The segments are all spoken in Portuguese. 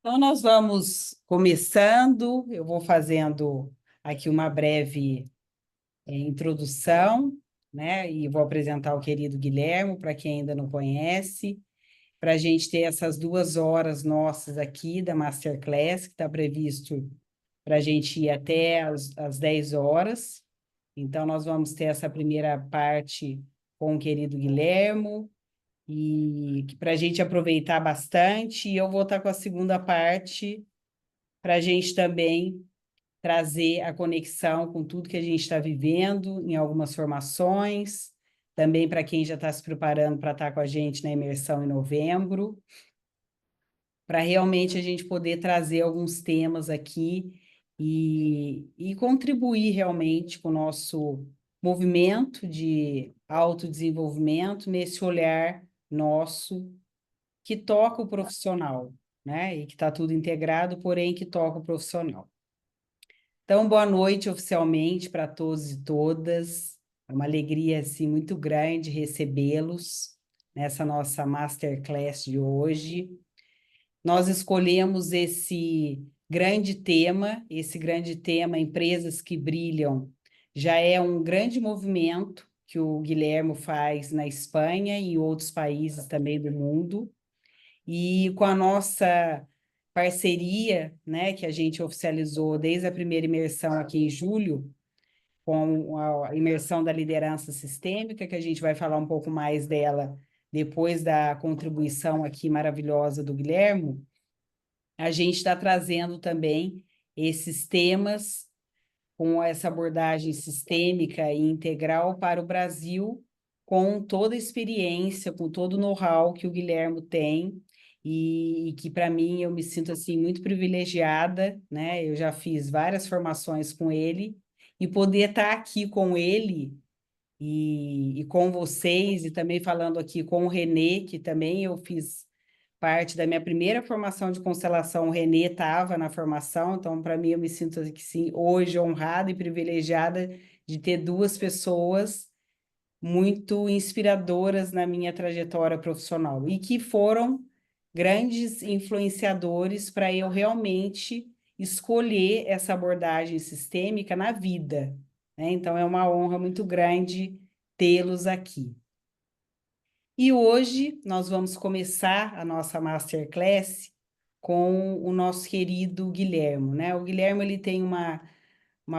Então, nós vamos começando, eu vou fazendo aqui uma breve introdução, né? E vou apresentar o querido Guilherme, para quem ainda não conhece, para a gente ter essas 2 horas nossas aqui da Masterclass, que está previsto para a gente ir até as 10 horas. Então, nós vamos ter essa primeira parte com o querido Guilherme, e para a gente aproveitar bastante, e eu vou estar com a segunda parte para a gente também trazer a conexão com tudo que a gente está vivendo em algumas formações, também para quem já está se preparando para estar com a gente na imersão em novembro, para realmente a gente poder trazer alguns temas aqui e contribuir realmente com o nosso movimento de autodesenvolvimento nesse olhar nosso que toca o profissional, né? E que está tudo integrado, porém que toca o profissional. Então, boa noite oficialmente para todos e todas. É uma alegria assim muito grande recebê-los nessa nossa masterclass de hoje. Nós escolhemos esse grande tema Empresas que Brilham, já é um grande movimento que o Guilherme faz na Espanha e em outros países também do mundo. E com a nossa parceria, né, que a gente oficializou desde a primeira imersão aqui em julho, com a imersão da liderança sistêmica, que a gente vai falar um pouco mais dela depois da contribuição aqui maravilhosa do Guilherme, a gente está trazendo também esses temas com essa abordagem sistêmica e integral para o Brasil, com toda a experiência, com todo o know-how que o Guilherme tem, e que para mim eu me sinto assim muito privilegiada, né? Eu já fiz várias formações com ele, e poder estar aqui com ele e com vocês, e também falando aqui com o Renê, que também eu fiz parte da minha primeira formação de constelação, o Renê estava na formação, então para mim eu me sinto aqui, sim, hoje honrada e privilegiada de ter duas pessoas muito inspiradoras na minha trajetória profissional e que foram grandes influenciadores para eu realmente escolher essa abordagem sistêmica na vida, né? Então é uma honra muito grande tê-los aqui. E hoje nós vamos começar a nossa masterclass com o nosso querido Guilherme, né? O Guilherme ele tem uma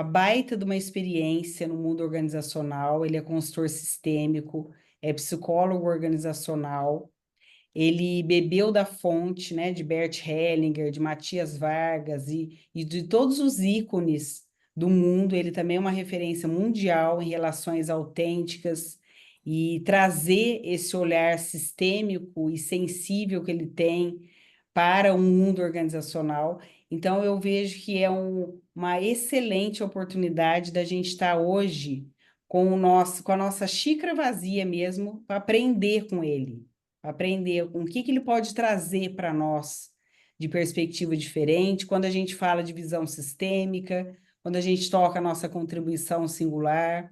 baita de uma experiência no mundo organizacional, ele é consultor sistêmico, é psicólogo organizacional, ele bebeu da fonte, né, de Bert Hellinger, de Matias Vargas e de todos os ícones do mundo. Ele também é uma referência mundial em relações autênticas e trazer esse olhar sistêmico e sensível que ele tem para o mundo organizacional. Então, eu vejo que é uma excelente oportunidade da gente estar hoje com a nossa xícara vazia mesmo, para aprender com ele, aprender com o que ele pode trazer para nós de perspectiva diferente, quando a gente fala de visão sistêmica, quando a gente toca a nossa contribuição singular,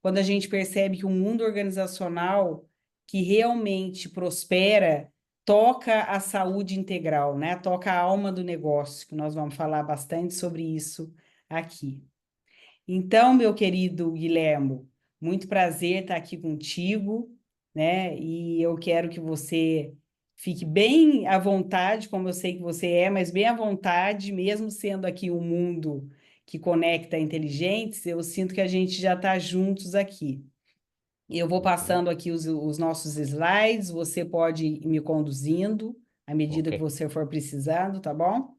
quando a gente percebe que o mundo organizacional que realmente prospera toca a saúde integral, né? Toca a alma do negócio, que nós vamos falar bastante sobre isso aqui. Então, meu querido Guilhermo, muito prazer estar aqui contigo, né? E eu quero que você fique bem à vontade, como eu sei que você é, mas bem à vontade, mesmo sendo aqui um mundo que conecta inteligentes, eu sinto que a gente já está juntos aqui. Eu vou Uhum. passando aqui os nossos slides, você pode ir me conduzindo à medida Ok, que você for precisando, tá bom? ok.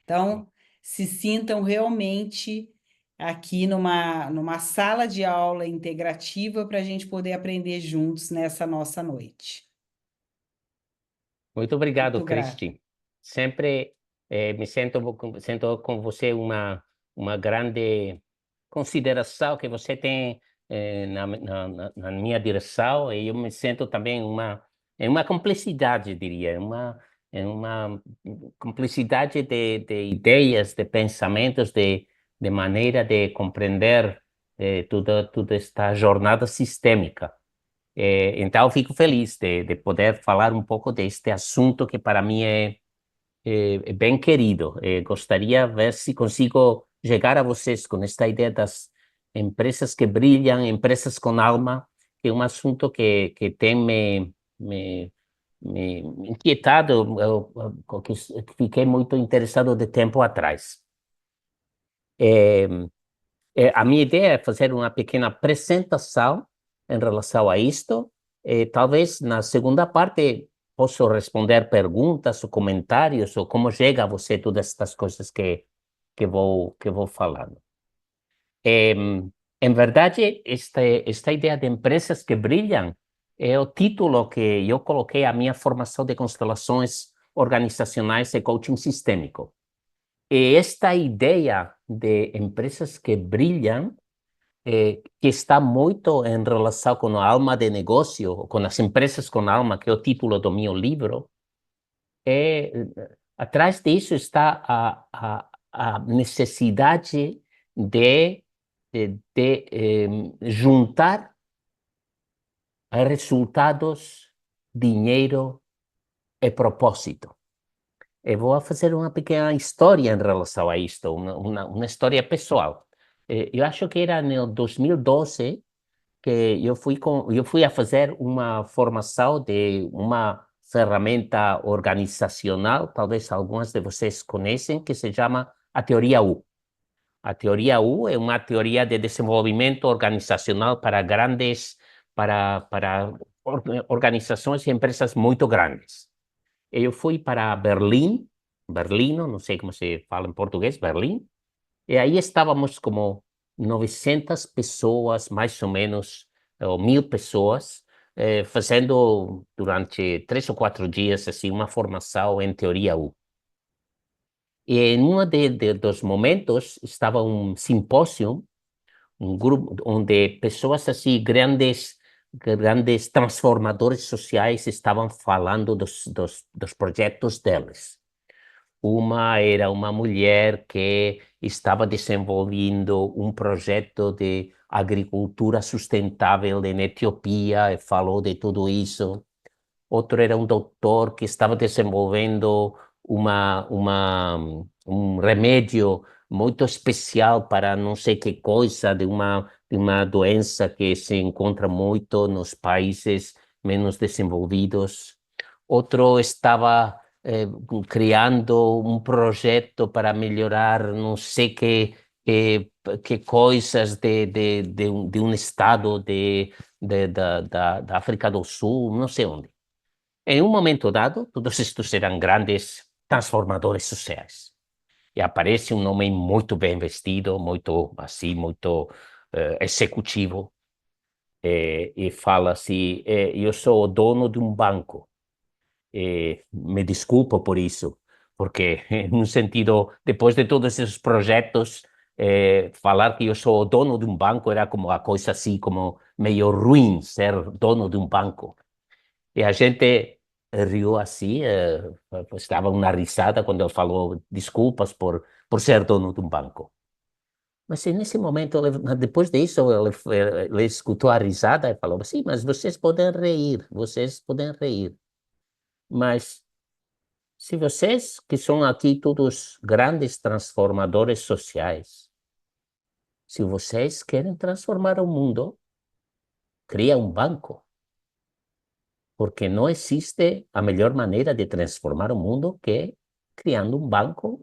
Então, se sintam realmente aqui numa sala de aula integrativa para a gente poder aprender juntos nessa nossa noite. Muito obrigado, Muito grato. Cristi. Sempre sinto com você uma grande consideração que você tem na minha direção, e eu me sinto também em uma cumplicidade, diria, em uma cumplicidade de ideias, de pensamentos, de maneira de compreender toda esta jornada sistêmica. Então, fico feliz de poder falar um pouco deste assunto que para mim bem querido. Gostaria de ver se consigo chegar a vocês com esta ideia das empresas que brilham, empresas com alma, que é um assunto que tem me inquietado, que fiquei muito interessado de tempo atrás. A minha ideia é fazer uma pequena apresentação em relação a isto. Talvez na segunda parte posso responder perguntas ou comentários, ou como chega a você todas estas coisas que vou falando. Em verdade, esta ideia de empresas que brilham é o título que eu coloquei à minha formação de constelações organizacionais e coaching sistêmico. E esta ideia de empresas que brilham, que está muito em relação com a alma de negócio, com as empresas com alma, que é o título do meu livro, atrás disso está a necessidade de juntar resultados, dinheiro e propósito. Eu vou fazer uma pequena história em relação a isto, uma história pessoal. Eu acho que era no 2012 que eu fui a fazer uma formação de uma ferramenta organizacional, talvez algumas de vocês conhecem, que se chama a Teoria U. A Teoria U é uma teoria de desenvolvimento organizacional para organizações e empresas muito grandes. Eu fui para Berlim, não sei como se fala em português, Berlim, e aí estávamos como 900 pessoas, mais ou menos, ou 1.000 pessoas, fazendo durante 3 ou 4 dias assim, uma formação em Teoria U. E em um dos momentos estava um simpósio, um grupo onde pessoas assim, grandes transformadores sociais estavam falando dos projetos deles. Uma era uma mulher que estava desenvolvendo um projeto de agricultura sustentável na Etiópia e falou de tudo isso. Outro era um doutor que estava desenvolvendo um remédio muito especial para não sei que coisa, de uma doença que se encontra muito nos países menos desenvolvidos. Outro estava criando um projeto para melhorar não sei que coisas de um estado da África do Sul, não sei onde. Em um momento dado, todos estes eram grandes transformadores sociais. E aparece um homem muito bem vestido, muito assim, muito executivo, e fala assim: eu sou o dono de um banco. Me desculpo por isso, porque, no sentido, depois de todos esses projetos, falar que eu sou o dono de um banco era como uma coisa assim, como meio ruim ser dono de um banco. E a gente riu assim, estava uma risada quando ele falou desculpas por ser dono de um banco. Mas nesse momento, depois disso, ele escutou a risada e falou: sim, mas vocês podem rir. Mas se vocês, que são aqui todos grandes transformadores sociais, se vocês querem transformar o mundo, cria um banco. Porque não existe a melhor maneira de transformar o mundo que criando um banco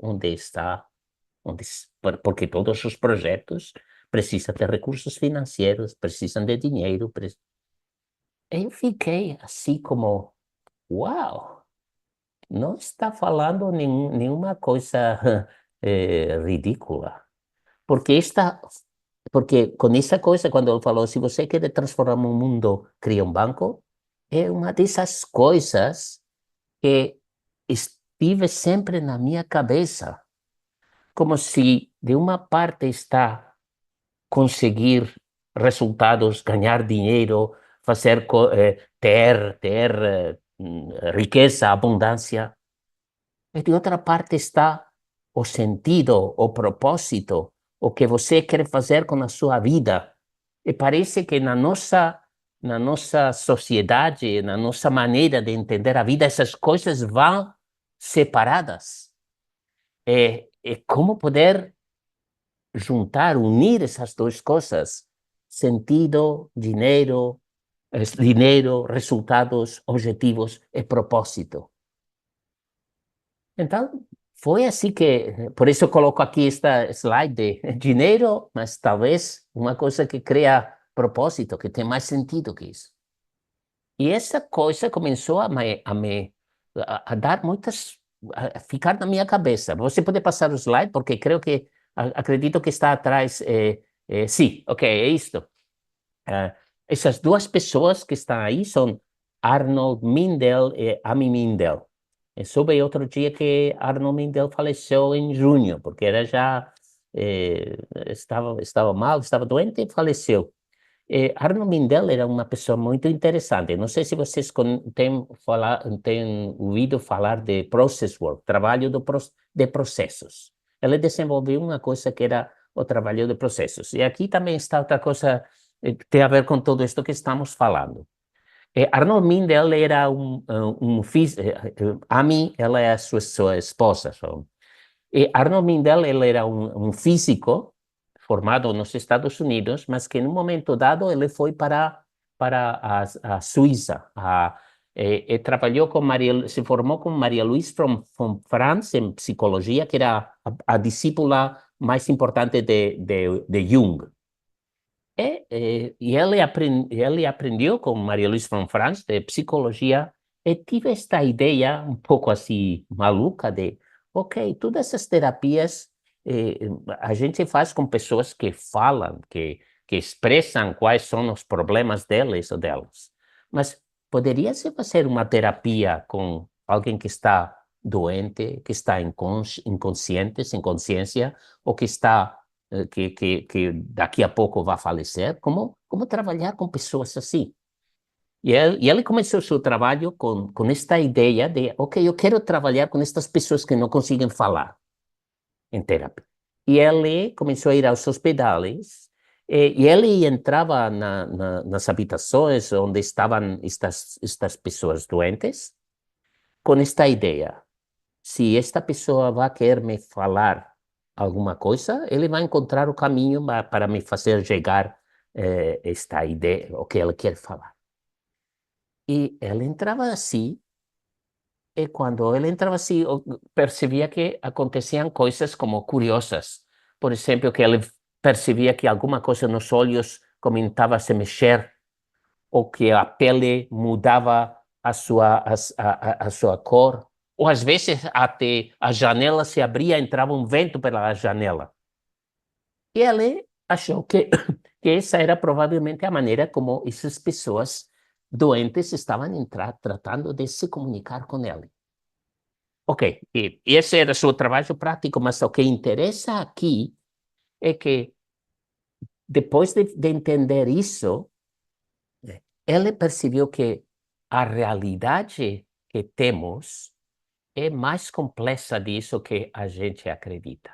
porque todos os projetos precisam de recursos financeiros, precisam de dinheiro. Eu fiquei assim como, uau, não está falando nenhuma coisa ridícula. Porque com essa coisa, quando ele falou, se você quer transformar o mundo, cria um banco, é uma dessas coisas que estive sempre na minha cabeça, como se de uma parte está conseguir resultados, ganhar dinheiro, ter riqueza, abundância, e de outra parte está o sentido, o propósito, o que você quer fazer com a sua vida. E parece que na nossa sociedade, na nossa maneira de entender a vida, essas coisas vão separadas. Como poder juntar, unir essas duas coisas, sentido, dinheiro, resultados, objetivos e propósito. Então, foi assim que, por isso eu coloco aqui esta slide de dinheiro, mas talvez uma coisa que cria propósito, que tem mais sentido que isso. E essa coisa começou a dar muitas, a ficar na minha cabeça. Você pode passar o slide, porque creio que, acredito que está atrás. Sim, ok, é isto. Essas duas pessoas que estão aí são Arnold Mindell e Amy Mindell. Eu soube outro dia que Arnold Mindell faleceu em junho, porque era já estava mal, estava doente e faleceu. Arnold Mindell era uma pessoa muito interessante. Não sei se vocês têm ouvido falar de process work, trabalho de processos. Ele desenvolveu uma coisa que era o trabalho de processos. E aqui também está outra coisa que tem a ver com tudo isto que estamos falando. Arnold Mindell era Amy, ela é a sua esposa. Arnold Mindell, ele era um físico formado nos Estados Unidos, mas que, num momento dado, ele foi para a Suíça. Trabalhou com se formou com Maria Louise von Franz em psicologia, que era a discípula mais importante de Jung. E ele aprendeu com Maria Louise von Franz de psicologia e tive esta ideia um pouco assim maluca de, ok, todas essas terapias a gente faz com pessoas que falam, que expressam quais são os problemas deles ou delas. Mas poderia-se fazer uma terapia com alguém que está doente, que está inconsciente, sem consciência, ou que está que daqui a pouco vai falecer? Como trabalhar com pessoas assim? E ele começou o seu trabalho com esta ideia de, ok, eu quero trabalhar com estas pessoas que não conseguem falar em terapia. E ele começou a ir aos hospitais e ele entrava nas habitações onde estavam estas pessoas doentes com esta ideia. Se esta pessoa vai querer me falar alguma coisa, ele vai encontrar o caminho para me fazer chegar esta ideia, o que ele quer falar. E ele entrava assim, e quando ele entrava assim, eu percebia que aconteciam coisas como curiosas. Por exemplo, que ele percebia que alguma coisa nos olhos começava a se mexer, ou que a pele mudava a sua cor, ou às vezes até a janela se abria, entrava um vento pela janela. E ele achou que essa era provavelmente a maneira como essas pessoas doentes estavam tratando de se comunicar com ele. Ok, e esse era o seu trabalho prático, mas o que interessa aqui é que depois de entender isso, ele percebeu que a realidade que temos é mais complexa disso que a gente acredita.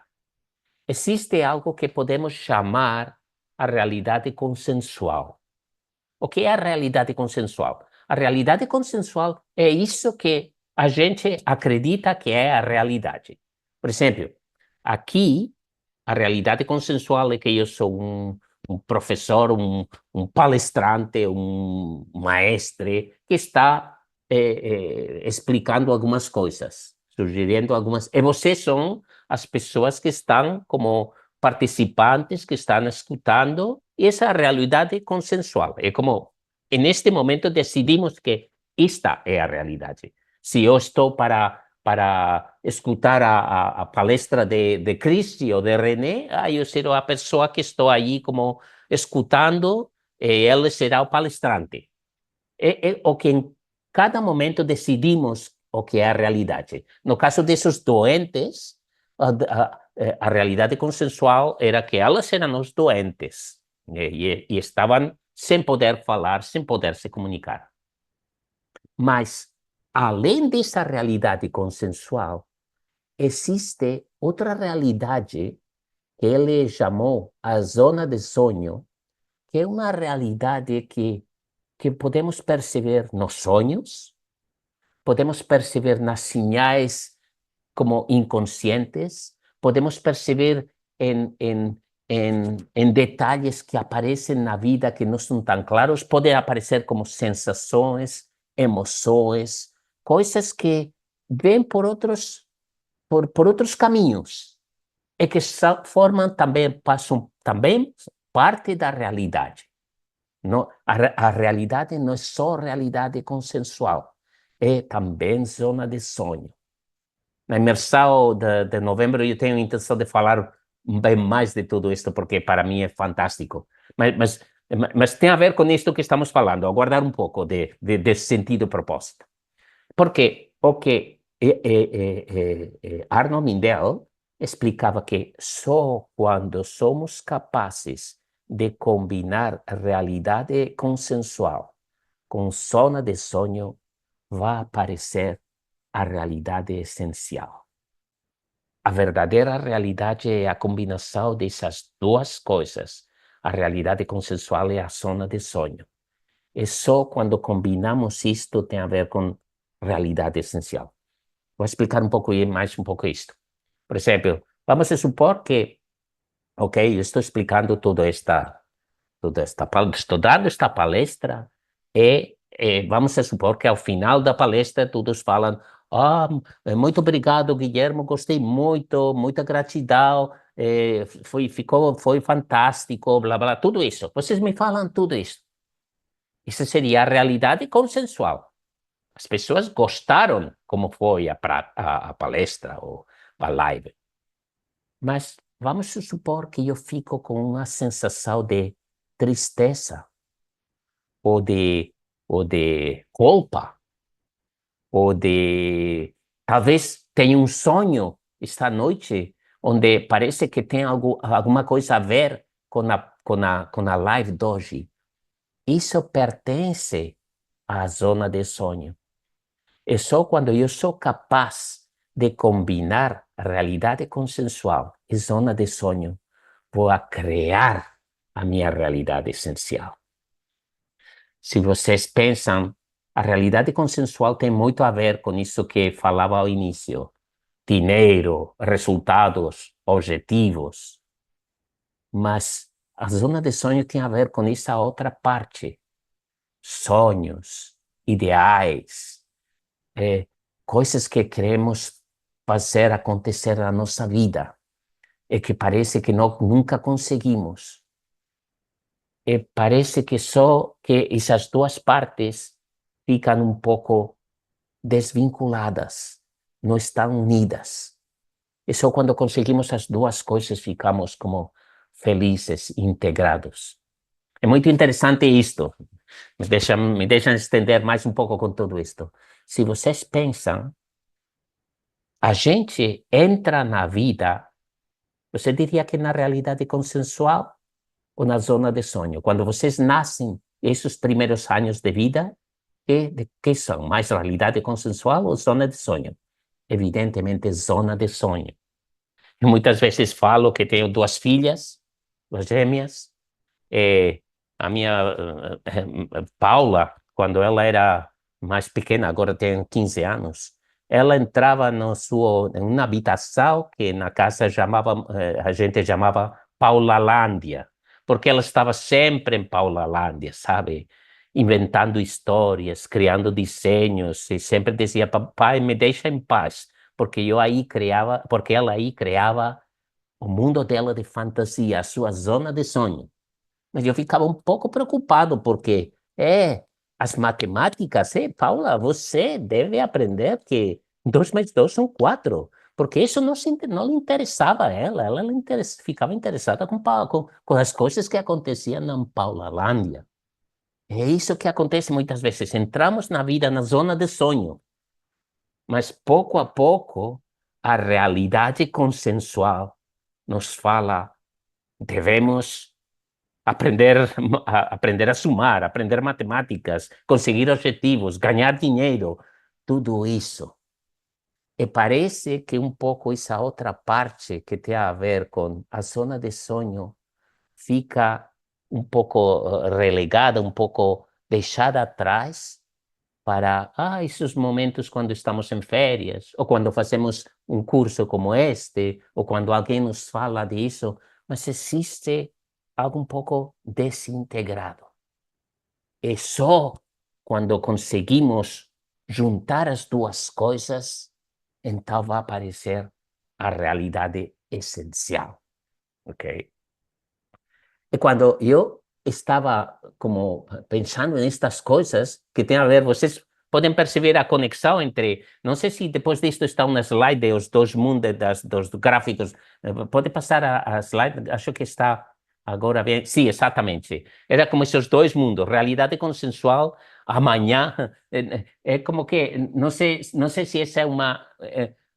Existe algo que podemos chamar a realidade consensual. O que é a realidade consensual? A realidade consensual é isso que a gente acredita que é a realidade. Por exemplo, aqui, a realidade consensual é que eu sou um professor, um palestrante, um maestre que está explicando algumas coisas, sugerindo algumas. E vocês são as pessoas que estão como participantes, que estão escutando, e essa é a realidade consensual. É como, neste momento, decidimos que esta é a realidade. Se eu estou para escutar a palestra de Cristi ou de René, eu serei a pessoa que estou aí como escutando, e ele será o palestrante. É o que em cada momento decidimos o que é a realidade. No caso desses doentes, a realidade consensual era que elas eram os doentes e estavam sem poder falar, sem poder se comunicar. Mas, além dessa realidade consensual, existe outra realidade que ele chamou a zona de sonho, que é uma realidade que podemos perceber nos sonhos, podemos perceber nas sinais como inconscientes, podemos perceber em detalhes que aparecem na vida que não são tão claros, podem aparecer como sensações, emoções, coisas que vêm por outros caminhos e que formam também, passam também parte da realidade. Não, a realidade não é só realidade consensual, é também zona de sonho. Na imersão de novembro eu tenho a intenção de falar bem mais de tudo isso, porque para mim é fantástico. Mas tem a ver com isto que estamos falando, aguardar um pouco desse sentido e propósito. Porque o que Arnold Mindell explicava que só quando somos capazes de combinar realidade consensual com zona de sonho, vai aparecer a realidade essencial. A verdadeira realidade é a combinação dessas duas coisas. A realidade consensual e a zona de sonho. E só quando combinamos isto tem a ver com realidade essencial. Vou explicar mais um pouco isto. Por exemplo, vamos supor que, ok, eu estou explicando estou dando esta palestra vamos supor que ao final da palestra todos falam, muito obrigado, Guilherme, gostei muito, muita gratidão, foi fantástico, blá, blá, tudo isso. Vocês me falam tudo isso. Isso seria a realidade consensual. As pessoas gostaram como foi a palestra ou a live. Mas vamos supor que eu fico com uma sensação de tristeza, ou de culpa, talvez tenha um sonho esta noite, onde parece que tem alguma coisa a ver com a live de hoje. Isso pertence à zona de sonho. É só quando eu sou capaz de combinar realidade consensual e zona de sonho, vou criar a minha realidade essencial. Se vocês pensam, a realidade consensual tem muito a ver com isso que falava ao início. Dinheiro, resultados, objetivos. Mas a zona de sonho tem a ver com essa outra parte. Sonhos, ideais, coisas que queremos fazer acontecer na nossa vida e que parece que nunca conseguimos. E parece que só que essas duas partes ficam um pouco desvinculadas, não estão unidas. E só quando conseguimos as duas coisas ficamos como felizes, integrados. É muito interessante isto. Me deixam estender mais um pouco com tudo isto. Se vocês pensam, a gente entra na vida, você diria que na realidade consensual ou na zona de sonho? Quando vocês nascem, esses primeiros anos de vida, que são? Mais realidade consensual ou zona de sonho? Evidentemente, zona de sonho. Eu muitas vezes falo que tenho duas filhas, duas gêmeas. A minha Paula, quando ela era mais pequena, agora tem 15 anos, ela entrava em uma habitação que na casa a gente chamava Paulalândia, porque ela estava sempre em Paulalândia, sabe? Inventando histórias, criando desenhos, e sempre dizia, papai, me deixa em paz, porque ela aí criava o mundo dela de fantasia, a sua zona de sonho. Mas eu ficava um pouco preocupado, porque as matemáticas, Paula, você deve aprender que 2 mais 2 são 4, porque isso não lhe interessava a ela ficava interessada com as coisas que aconteciam na Paulalândia. É isso que acontece muitas vezes, entramos na vida na zona de sonho, mas pouco a pouco a realidade consensual nos fala, devemos aprender a somar, aprender matemáticas, conseguir objetivos, ganhar dinheiro, tudo isso. E parece que um pouco essa outra parte que tem a ver com a zona de sonho fica um pouco relegada, um pouco deixada atrás, para esses momentos quando estamos em férias, ou quando fazemos um curso como este, ou quando alguém nos fala disso, mas existe algo um pouco desintegrado. E só quando conseguimos juntar as duas coisas, então vai aparecer a realidade essencial, ok? E quando eu estava como pensando nestas coisas que tem a ver, vocês podem perceber a conexão entre, não sei se depois disto está uma slide dos dois mundos, dos gráficos, pode passar a slide, acho que está agora bem, sim, exatamente, era como esses dois mundos, realidade consensual, amanhã, é como que, não sei se essa é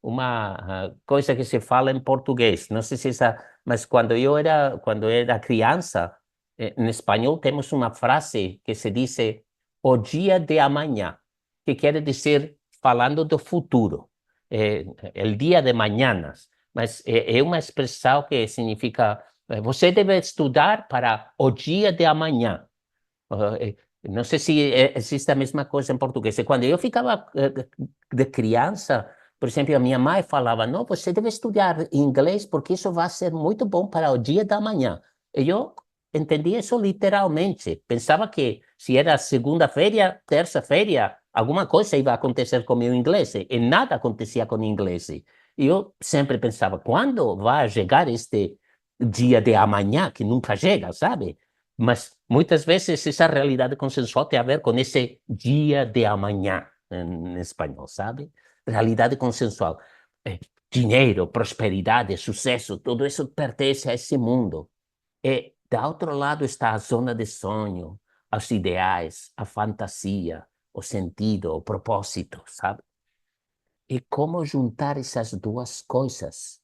uma coisa que se fala em português, não sei se essa, mas quando eu era criança, em espanhol temos uma frase que se diz o dia de amanhã, que quer dizer falando do futuro, o dia de mañanas, mas é uma expressão que significa você deve estudar para o dia de amanhã. Não sei se existe a mesma coisa em português. E quando eu ficava de criança, por exemplo, a minha mãe falava, não, você deve estudar inglês porque isso vai ser muito bom para o dia da manhã. E eu entendi isso literalmente. Pensava que se era segunda-feira, terça-feira, alguma coisa ia acontecer com o meu inglês. E nada acontecia com o inglês. E eu sempre pensava, quando vai chegar este dia de amanhã, que nunca chega, sabe? Mas muitas vezes essa realidade consensual tem a ver com esse dia de amanhã, em espanhol, sabe? Realidade consensual. Dinheiro, prosperidade, sucesso, tudo isso pertence a esse mundo. E, do outro lado, está a zona de sonho, os ideais, a fantasia, o sentido, o propósito, sabe? E como juntar essas duas coisas?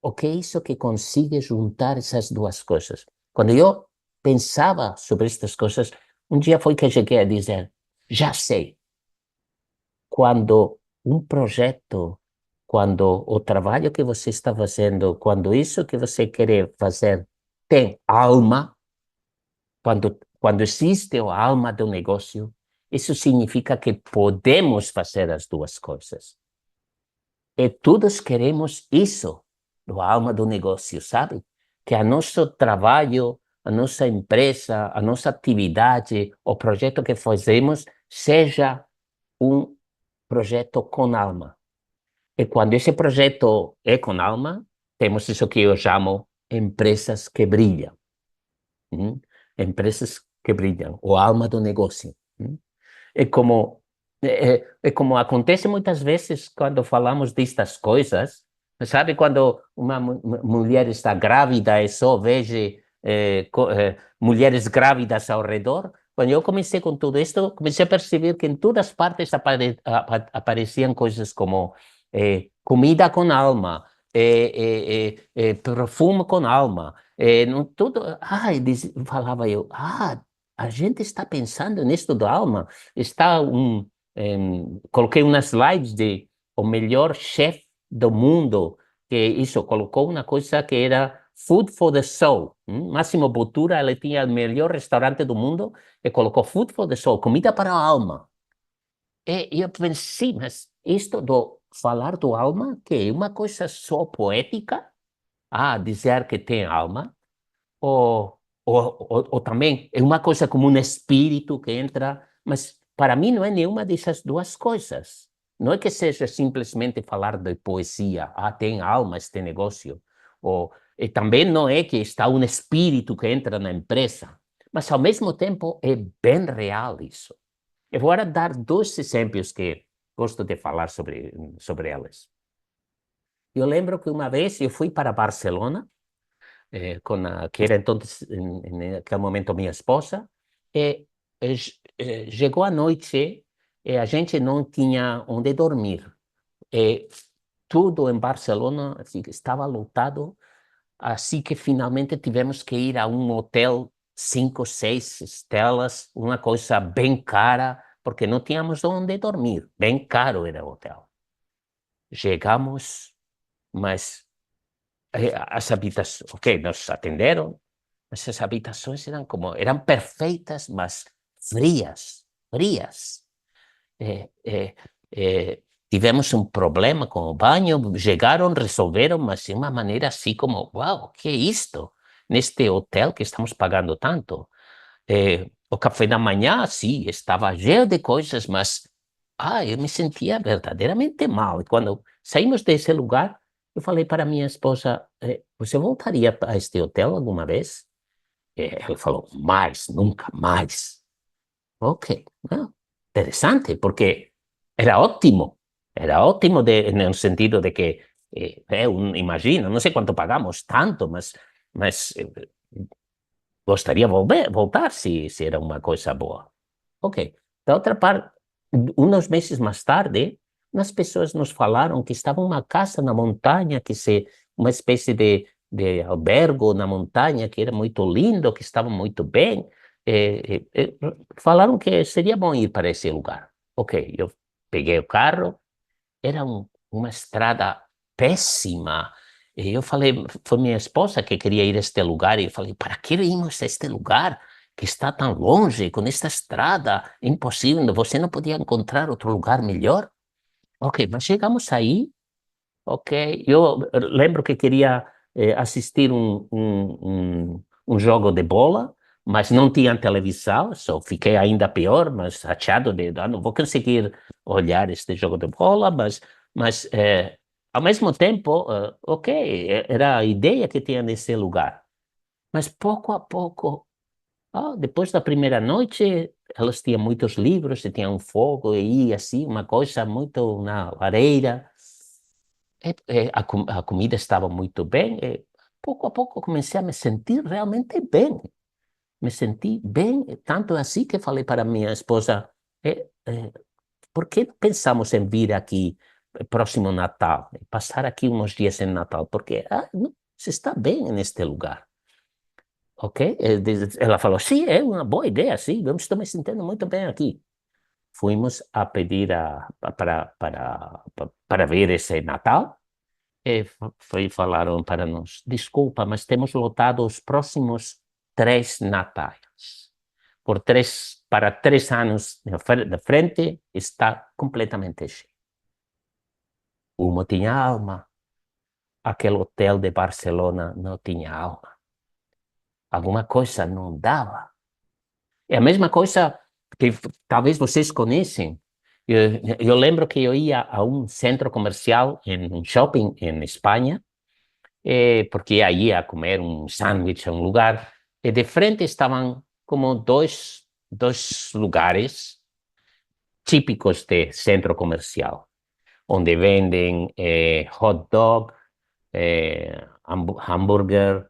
O que é isso que consigue juntar essas duas coisas? Quando eu pensava sobre estas coisas, um dia foi que eu cheguei a dizer, já sei, quando um projeto, quando o trabalho que você está fazendo, quando isso que você quer fazer tem alma, quando existe a alma do negócio, isso significa que podemos fazer as duas coisas. E todos queremos isso, do alma do negócio, sabe? Que o nosso trabalho, a nossa empresa, a nossa atividade, o projeto que fazemos, seja um projeto com alma. E quando esse projeto é com alma, temos isso que eu chamo empresas que brilham. Empresas que brilham, o alma do negócio. É como, é como acontece muitas vezes quando falamos destas coisas, sabe? Quando uma mulher está grávida e só vejo mulheres grávidas ao redor. Quando eu comecei com tudo isso, comecei a perceber que em todas partes apareciam coisas como comida com alma, perfume com alma, não, tudo. Falava eu, a gente está pensando nisso do alma. Está coloquei umas slides de o melhor chefe do mundo, que isso, colocou uma coisa que era Food for the Soul. Máximo Bottura, ele tinha o melhor restaurante do mundo e colocou Food for the Soul, comida para a alma. E eu pensei, mas isto do falar do alma, que é uma coisa só poética? Dizer que tem alma? Ou também é uma coisa como um espírito que entra, mas para mim não é nenhuma dessas duas coisas. Não é que seja simplesmente falar de poesia, tem alma este negócio. E também não é que está um espírito que entra na empresa, mas ao mesmo tempo é bem real isso. Eu vou agora dar dois exemplos que gosto de falar sobre elas. Eu lembro que uma vez eu fui para Barcelona, que era então, naquele momento, minha esposa, e chegou a noite e a gente não tinha onde dormir. E tudo em Barcelona assim, estava lotado, assim que finalmente tivemos que ir a um hotel 5, 6 estrelas, uma coisa bem cara, porque não tínhamos onde dormir. Bem caro era o hotel. Chegamos, mas as habitações, ok, nos atenderam, mas as habitações eram perfeitas, mas frias, frias. tivemos um problema com o banho, chegaram, resolveram, mas de uma maneira assim como, uau, o que é isto? Neste hotel que estamos pagando tanto. O café da manhã, sim, estava cheio de coisas, mas eu me sentia verdadeiramente mal. E quando saímos desse lugar, eu falei para minha esposa, você voltaria a este hotel alguma vez? Ela falou, mais, nunca mais. Ok, interessante, porque era ótimo no sentido de que, imagina, não sei quanto pagamos, tanto, mas gostaria de voltar se era uma coisa boa. Ok. Da outra parte, uns meses mais tarde, umas pessoas nos falaram que estava uma casa na montanha, uma espécie de albergue na montanha, que era muito lindo, que estava muito bem. Falaram que seria bom ir para esse lugar. Ok, eu peguei o carro, era uma estrada péssima. E eu falei, foi minha esposa que queria ir a este lugar, e eu falei, para que irmos a este lugar que está tão longe, com esta estrada? Impossível, você não podia encontrar outro lugar melhor? Ok, mas chegamos aí, ok, eu lembro que queria assistir um jogo de bola, mas não tinha televisão, só fiquei ainda pior, mas chateado não vou conseguir olhar este jogo de bola, mas ao mesmo tempo, ok, era a ideia que tinha nesse lugar. Mas pouco a pouco, depois da primeira noite, elas tinham muitos livros, e tinham um fogo, e assim, uma coisa muito na lareira. A comida estava muito bem, e pouco a pouco comecei a me sentir realmente bem. Me senti bem, tanto assim que falei para minha esposa, por que pensamos em vir aqui próximo Natal, passar aqui uns dias em Natal? Porque não, se está bem neste lugar. Ok? Ela falou, sim, é uma boa ideia, sim, eu estou me sentindo muito bem aqui. Fomos a pedir para ver esse Natal. Falaram para nós, desculpa, mas temos lotado os próximos 3 natais. Para 3 anos de frente, está completamente cheio. Uma tinha alma, aquele hotel de Barcelona não tinha alma. Alguma coisa não dava. É a mesma coisa que talvez vocês conhecem. Eu lembro que eu ia a um centro comercial, em um shopping em Espanha, porque aí ia comer um sanduíche a um lugar, e de frente estavam como dois lugares típicos de centro comercial, onde vendem hot dog, hambúrguer,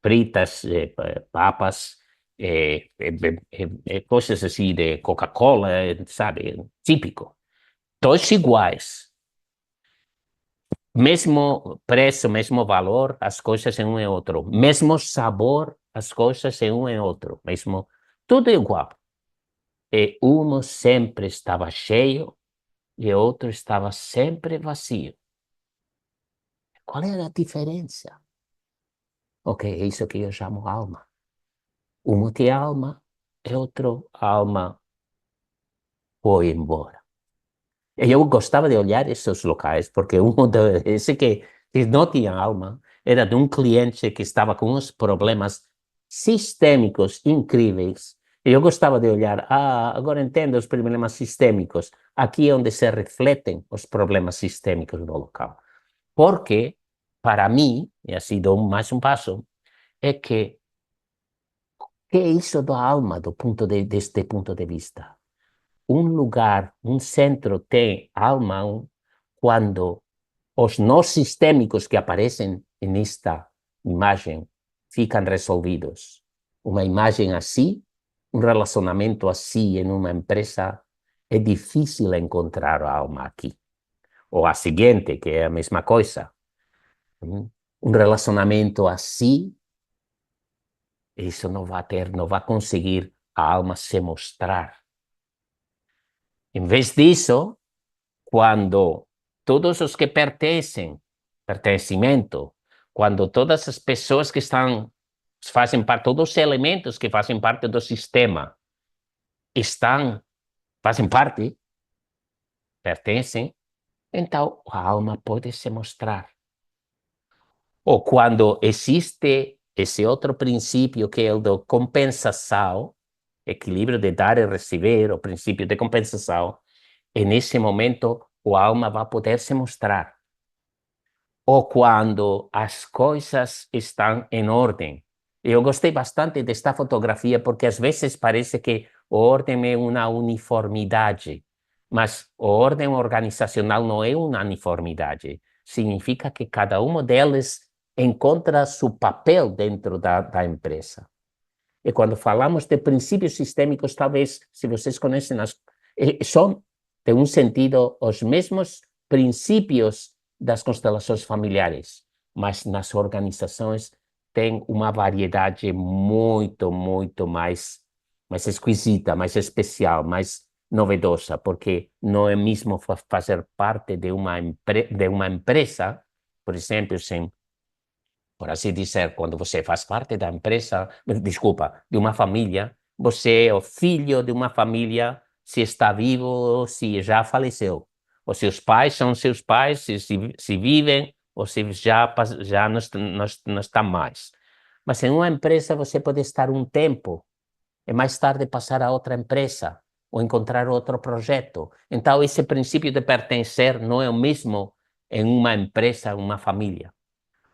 fritas, papas, coisas assim de Coca-Cola, sabe, típico. Todos iguais. Mesmo preço, mesmo valor, as coisas em um e outro. Mesmo sabor, as coisas em um e outro. Mesmo, tudo igual. E um sempre estava cheio e o outro estava sempre vazio. Qual era a diferença? Ok, é isso que eu chamo alma. Um tem alma e outro alma foi embora. Eu gostava de olhar esses locais, porque esse que não tinha alma era de um cliente que estava com uns problemas sistêmicos incríveis. E eu gostava de olhar, agora entendo os problemas sistêmicos. Aqui é onde se refletem os problemas sistêmicos do local. Porque, para mim, e assim dou mais um passo, é que é isso da alma deste ponto de vista? Um lugar, um centro tem alma quando os nós sistêmicos que aparecem nesta imagem ficam resolvidos. Uma imagem assim, um relacionamento assim em uma empresa, é difícil encontrar a alma aqui. Ou a seguinte, que é a mesma coisa. Um relacionamento assim, isso não vai conseguir a alma se mostrar. Em vez disso, quando todos os que pertencimento, quando todas as pessoas que fazem parte, todos os elementos que fazem parte do sistema estão fazem parte, pertencem, então a alma pode se mostrar. Ou quando existe esse outro princípio que é o da compensação, equilíbrio de dar e receber, o princípio de compensação, e nesse momento a alma vai poder se mostrar. Ou quando as coisas estão em ordem. Eu gostei bastante desta fotografia porque às vezes parece que a ordem é uma uniformidade, mas a ordem organizacional não é uma uniformidade. Significa que cada uma delas encontra seu papel dentro da empresa. E quando falamos de princípios sistêmicos, talvez, se vocês conhecem, são, de um sentido, os mesmos princípios das constelações familiares, mas nas organizações tem uma variedade muito mais esquisita, mais especial, mais novedosa, porque não é mesmo fazer parte de uma empresa, por exemplo, sem por assim dizer, quando você faz parte da empresa, desculpa, de uma família, você é o filho de uma família, se está vivo ou se já faleceu. Ou se os pais são seus pais, se vivem ou se já não estão mais. Mas em uma empresa você pode estar um tempo e mais tarde passar a outra empresa ou encontrar outro projeto. Então, esse princípio de pertencer não é o mesmo em uma empresa, uma família.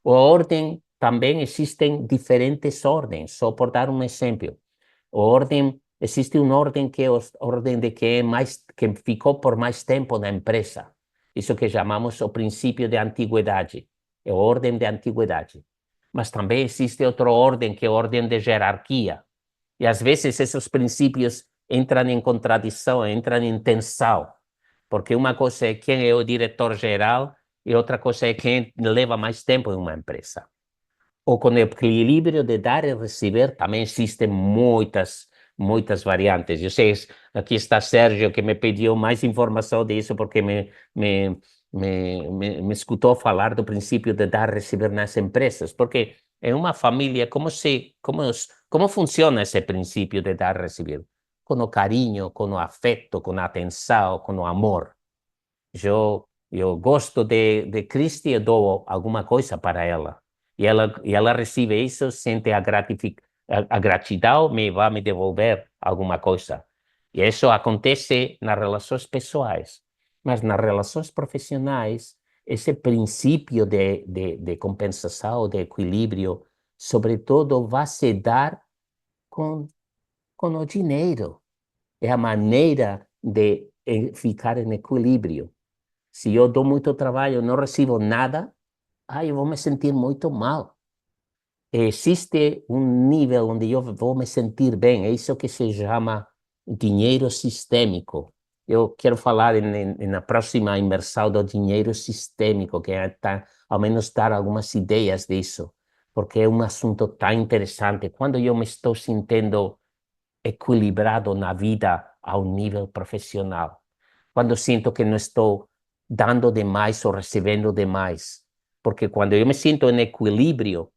A ordem, também existem diferentes ordens, só por dar um exemplo. A ordem, existe uma ordem que é a ordem de que ficou por mais tempo na empresa. Isso que chamamos o princípio de antiguidade, é a ordem de antiguidade. Mas também existe outra ordem, que é a ordem de jerarquia. E às vezes esses princípios entram em contradição, entram em tensão. Porque uma coisa é quem é o diretor-geral e outra coisa é quem leva mais tempo em uma empresa. Ou com o equilíbrio de dar e receber, também existem muitas variantes. Eu sei, aqui está Sérgio, que me pediu mais informação disso, porque me escutou falar do princípio de dar e receber nas empresas. Porque em uma família, como funciona esse princípio de dar e receber? Com o carinho, com o afeto, com a atenção, com o amor. Eu gosto de Cristi e dou alguma coisa para ela. E ela recebe isso, sente a gratidão, vai me devolver alguma coisa. E isso acontece nas relações pessoais. Mas nas relações profissionais, esse princípio de compensação, de equilíbrio, sobretudo, vai se dar com o dinheiro. É a maneira de ficar em equilíbrio. Se eu dou muito trabalho e não recebo nada, eu vou me sentir muito mal. Existe um nível onde eu vou me sentir bem, é isso que se chama dinheiro sistêmico. Eu quero falar na próxima imersão do dinheiro sistêmico, que é ao menos dar algumas ideias disso, porque é um assunto tão interessante. Quando eu me estou sentindo equilibrado na vida ao nível profissional, quando sinto que não estou dando demais ou recebendo demais. Porque quando eu me sinto em equilíbrio,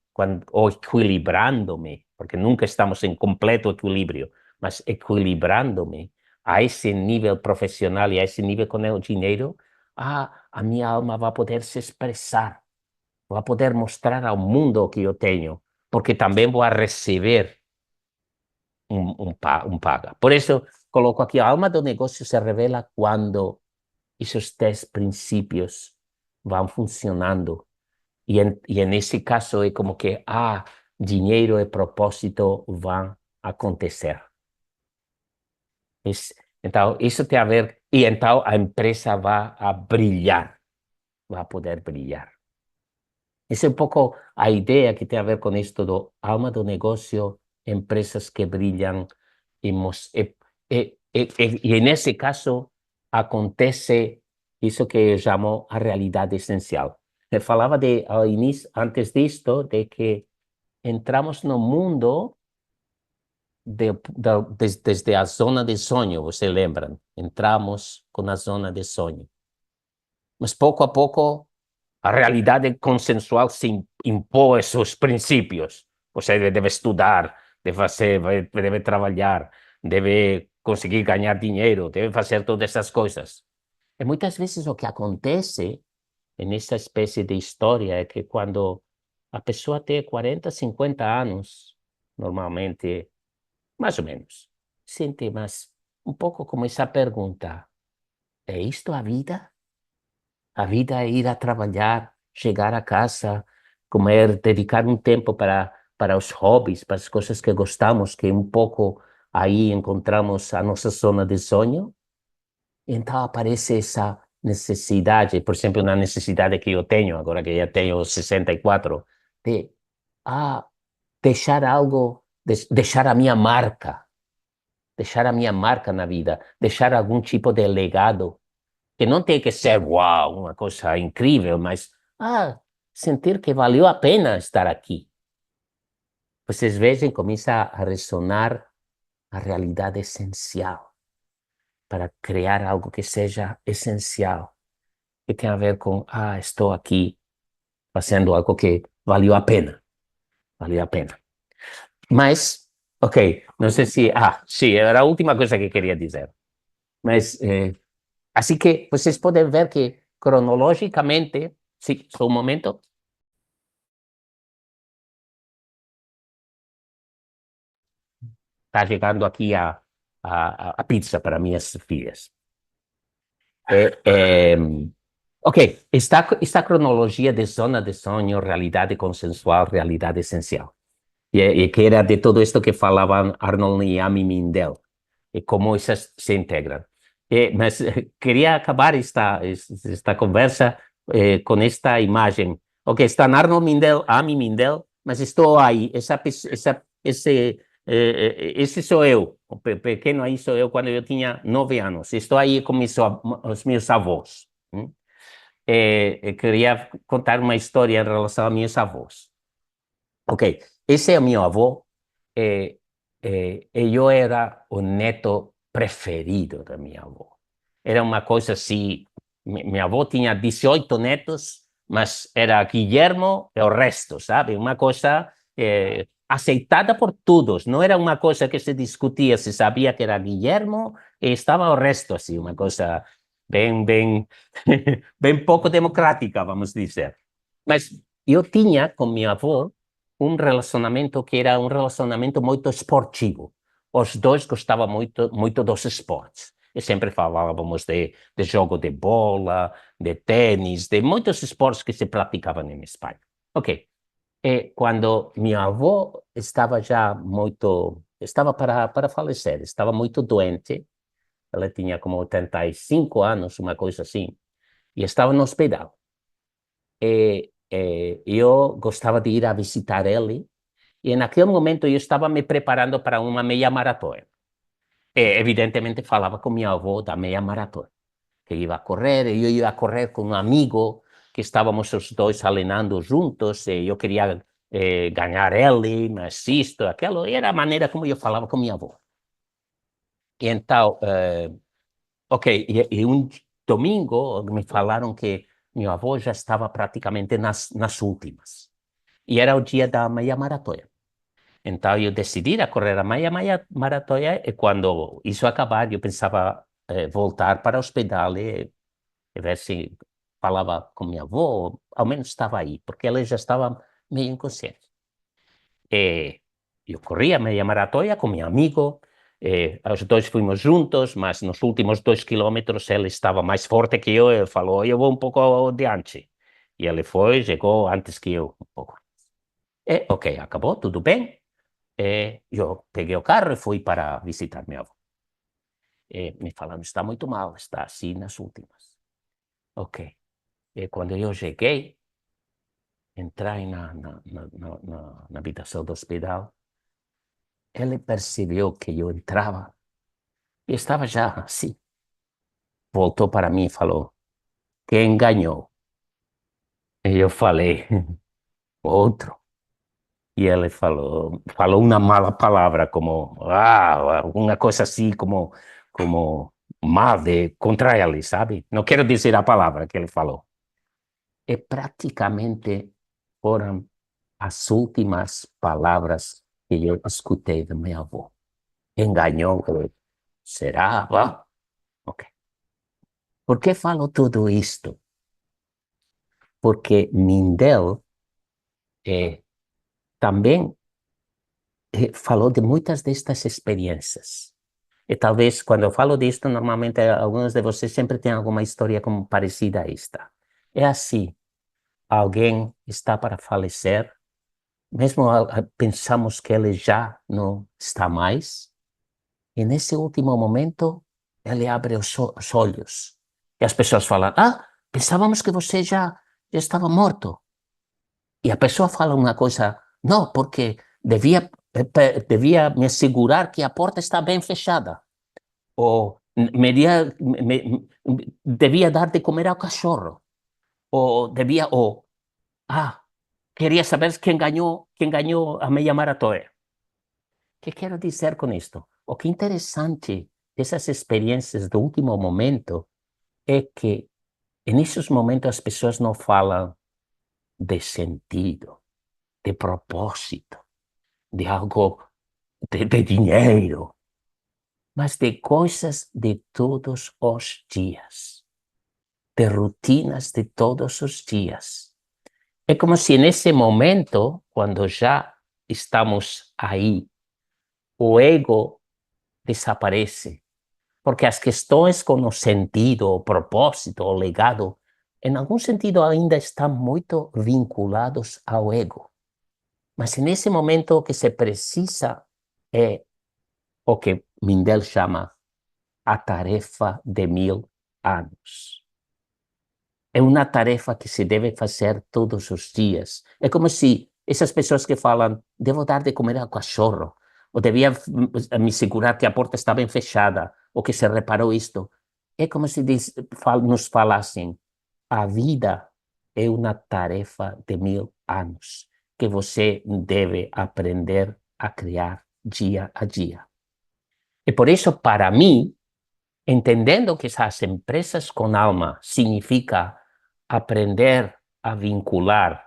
ou equilibrando-me, porque nunca estamos em completo equilíbrio, mas equilibrando-me a esse nível profissional e a esse nível com o dinheiro, a minha alma vai poder se expressar, vai poder mostrar ao mundo o que eu tenho, porque também vou receber um paga. Por isso, coloco aqui, a alma do negócio se revela quando esses 10 princípios vão funcionando. E nesse caso é como que, dinheiro e propósito vão acontecer. Então, isso tem a ver, e então a empresa vai a brilhar, vai poder brilhar. Essa é um pouco a ideia que tem a ver com isto do alma do negócio, empresas que brilham, e nesse caso acontece isso que eu chamo a realidade essencial. Eu falava ao início, antes disto, de que entramos no mundo desde a zona de sonho, você lembra? Entramos com a zona de sonho. Mas pouco a pouco a realidade consensual se impõe seus princípios. Você deve estudar, deve trabalhar, deve conseguir ganhar dinheiro, deve fazer todas essas coisas. E muitas vezes o que acontece nessa espécie de história é que quando a pessoa tem 40, 50 anos, normalmente, mais ou menos, sente mais um pouco como essa pergunta: é isto a vida? A vida é ir a trabalhar, chegar a casa, comer, dedicar um tempo para os hobbies, para as coisas que gostamos, que um pouco aí encontramos a nossa zona de sonho. Então aparece essa necessidade, por exemplo, na necessidade que eu tenho, agora que já tenho 64, de ah, deixar algo, deixar a minha marca na vida, deixar algum tipo de legado, que não tem que ser, uau, uma coisa incrível, mas sentir que valeu a pena estar aqui. Vocês veem, começa a ressonar a realidade essencial para criar algo que seja essencial, que tem a ver com, estou aqui fazendo algo que valeu a pena. Mas, ok, não sei se, sim, era a última coisa que queria dizer. Mas, assim que vocês podem ver que cronologicamente, sim, só um momento. Está chegando aqui a pizza para minhas filhas. Ok, esta cronologia de zona de sonho, realidade consensual, realidade essencial. E que era de todo isto que falavam Arnold e Amy Mindell, e como essas se integram. Mas queria acabar esta conversa com esta imagem. Ok, está Arnold Mindell, Amy Mindell, mas estou aí, esse sou eu, o pequeno aí sou eu quando eu tinha 9 anos. Estou aí com os meus avós. Queria contar uma história em relação a meus avós. Ok, esse é o meu avô. Eu era o neto preferido da minha avó. Era uma coisa assim, minha avó tinha 18 netos, mas era Guilhermo e o resto, sabe? Uma coisa aceitada por todos, não era uma coisa que se discutia, se sabia que era Guilhermo e estava o resto, assim, uma coisa bem, bem pouco democrática, vamos dizer. Mas eu tinha com minha avó um relacionamento que era um relacionamento muito esportivo. Os dois gostavam muito dos esportes. E sempre falávamos de jogo de bola, de tênis, de muitos esportes que se praticavam em Espanha. Ok. E quando minha avó estava já estava para falecer, estava muito doente, ela tinha como 85 anos, uma coisa assim, e estava no hospital. Eu gostava de ir a visitar ele, e naquele momento eu estava me preparando para uma meia maratona. Evidentemente falava com minha avó da meia maratona, que ia correr, e eu ia correr com um amigo, que estávamos os dois treinando juntos, e eu queria ganhar ele, mas isto, aquilo, e era a maneira como eu falava com minha avó. E então, ok, e um domingo me falaram que meu avô já estava praticamente nas últimas. E era o dia da meia maratona. Então eu decidi a correr a meia maratona e quando isso acabar eu pensava voltar para o hospital e ver se falava com minha avó, ao menos estava aí, porque ela já estava meio inconsciente. E eu corri a meia maratona com meu amigo, os dois fomos juntos, mas nos últimos 2 quilômetros ele estava mais forte que eu e falou, eu vou um pouco adiante. E ele foi, chegou antes que eu, um pouco. Ok, acabou, tudo bem. Eu peguei o carro e fui para visitar meu avô. Me falaram, está muito mal, está assim nas últimas. Ok. Quando eu cheguei, entrei na habitação do hospital, ele percebeu que eu entrava e estava já assim. Voltou para mim e falou, quem ganhou? E eu falei, outro. E ele falou uma mala palavra, como, uma coisa assim, como mal contra ele, sabe? Não quero dizer a palavra que ele falou. E praticamente foram as últimas palavras que eu escutei do meu avô. Enganou. Será? Bom, ok. Por que falo tudo isto? Porque Mindel também falou de muitas destas experiências. E talvez, quando eu falo disto, normalmente alguns de vocês sempre têm alguma história como parecida a esta. É assim, alguém está para falecer, mesmo pensamos que ele já não está mais, e nesse último momento, ele abre os olhos. E as pessoas falam, pensávamos que você já estava morto. E a pessoa fala uma coisa, não, porque devia me assegurar que a porta está bem fechada. Ou devia dar de comer ao cachorro. Ou queria saber quem ganhou a meia maratona. O que quero dizer com isto? O que é interessante dessas experiências do último momento é que, nesses momentos, as pessoas não falam de sentido, de propósito, de algo, de dinheiro, mas de coisas de todos os dias, de rotinas de todos os dias. É como se nesse momento, quando já estamos aí, o ego desaparece, porque as questões com o sentido, o propósito, o legado, em algum sentido ainda estão muito vinculados ao ego. Mas nesse momento o que se precisa é o que Mindel chama a tarefa de 1000 anos. É uma tarefa que se deve fazer todos os dias. É como se essas pessoas que falam, devo dar de comer ao cachorro, ou devia me segurar que a porta está bem fechada, ou que se reparou isto. É como se nos falassem, a vida é uma tarefa de 1000 anos, que você deve aprender a criar dia a dia. E por isso, para mim, entendendo que essas empresas com alma significa aprender a vincular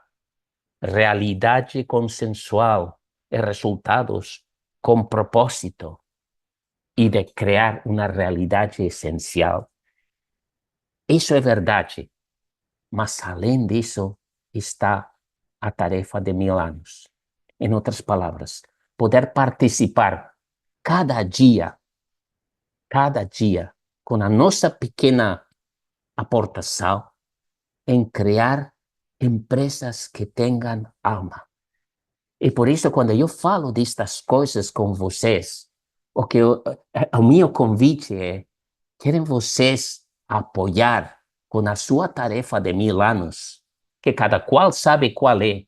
realidade consensual e resultados com propósito e de criar uma realidade essencial. Isso é verdade, mas além disso está a tarefa de 1000 anos. Em outras palavras, poder participar cada dia, com a nossa pequena aportação, em criar empresas que tenham alma. E por isso, quando eu falo destas coisas com vocês, o meu convite é: querem vocês apoiar com a sua tarefa de 1000 anos, que cada qual sabe qual é,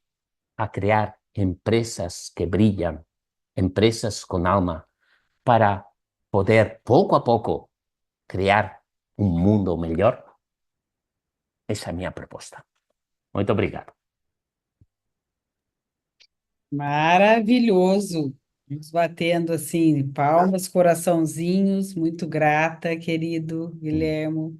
a criar empresas que brilham, empresas com alma, para poder, pouco a pouco, criar um mundo melhor? Essa é a minha proposta. Muito obrigado. Maravilhoso. Vamos batendo assim, palmas, coraçãozinhos. Muito grata, querido Hum, Guilhermo.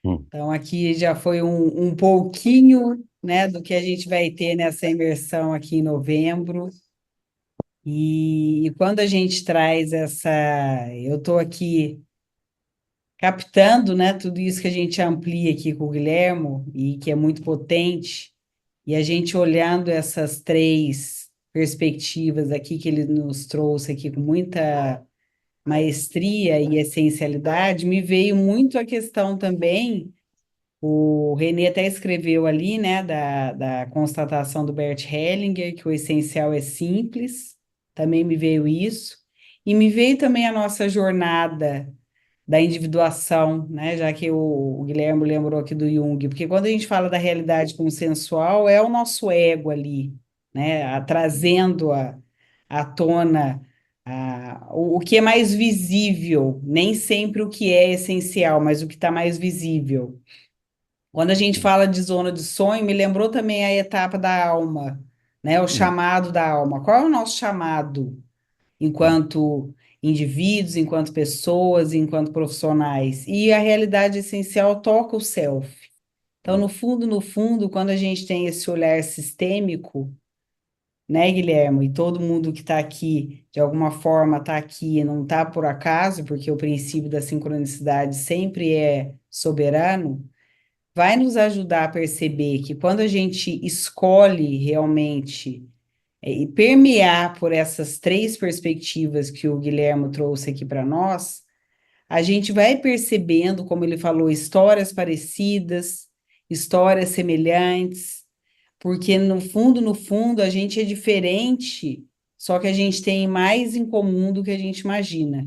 hum, Então, aqui já foi um pouquinho, né, do que a gente vai ter nessa imersão aqui em novembro. E quando a gente traz essa, eu estou aqui captando, né, tudo isso que a gente amplia aqui com o Guilhermo e que é muito potente, e a gente olhando essas três perspectivas aqui que ele nos trouxe aqui com muita maestria e essencialidade, me veio muito a questão também. O René até escreveu ali, né, da constatação do Bert Hellinger, que o essencial é simples, também me veio isso, e me veio também a nossa jornada da individuação, né, já que o Guilherme lembrou aqui do Jung, porque quando a gente fala da realidade consensual, é o nosso ego ali, né, trazendo à tona o que é mais visível, nem sempre o que é essencial, mas o que está mais visível. Quando a gente hum, fala de zona de sonho, me lembrou também a etapa da alma, né? O hum, chamado da alma. Qual é o nosso chamado hum, enquanto indivíduos, enquanto pessoas, enquanto profissionais? E a realidade essencial toca o self. Então, hum, no fundo, quando a gente tem esse olhar sistêmico, né, Guilherme? E todo mundo que está aqui, de alguma forma, está aqui, não está por acaso, porque o princípio da sincronicidade sempre é soberano, vai nos ajudar a perceber que quando a gente escolhe realmente e permear por essas três perspectivas que o Guilherme trouxe aqui para nós, a gente vai percebendo, como ele falou, histórias parecidas, histórias semelhantes, porque no fundo, a gente é diferente, só que a gente tem mais em comum do que a gente imagina,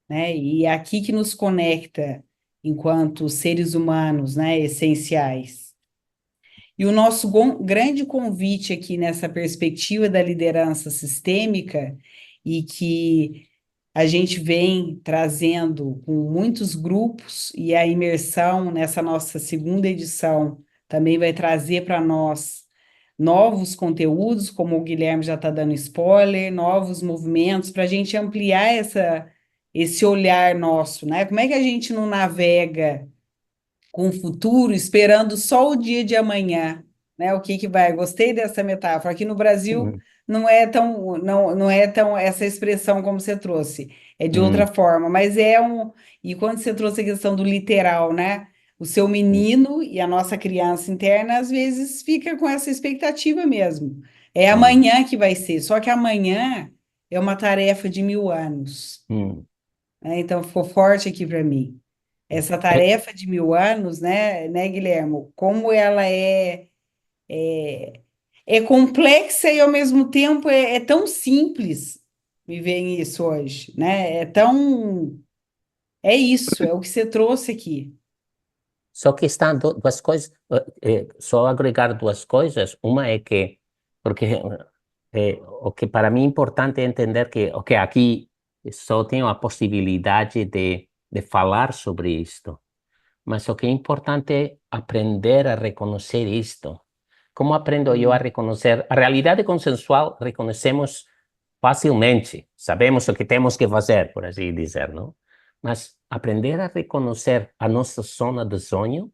né? E é aqui que nos conecta enquanto seres humanos, né, essenciais. E o nosso grande convite aqui nessa perspectiva da liderança sistêmica, e que a gente vem trazendo com muitos grupos, e a imersão nessa nossa segunda edição também vai trazer para nós novos conteúdos, como o Guilherme já está dando spoiler, novos movimentos, para a gente ampliar esse olhar nosso, né? Como é que a gente não navega com o futuro, esperando só o dia de amanhã, né? O que que vai? Gostei dessa metáfora. Aqui no Brasil Hum, não é tão essa expressão como você trouxe, é de outra hum, forma, mas e quando você trouxe a questão do literal, né? O seu hum, menino e a nossa criança interna às vezes fica com essa expectativa mesmo. É hum, amanhã que vai ser, só que amanhã é uma tarefa de 1000 anos, hum. né? Então ficou forte aqui para mim essa É, tarefa de 1000 anos, né, Guilhermo? Como ela é complexa e ao mesmo tempo é tão simples viver isso hoje, né? É isso, é o que você trouxe aqui. Só que estão duas coisas, só agregar duas coisas. Uma é que, porque o que para mim é importante é entender que, ok, aqui só tenho a possibilidade de falar sobre isto, mas o que é importante é aprender a reconhecer isto. Como aprendo eu a Sim, reconhecer? A realidade consensual reconhecemos facilmente, sabemos o que temos que fazer, por assim dizer, não? Mas aprender a reconhecer a nossa zona de sonho,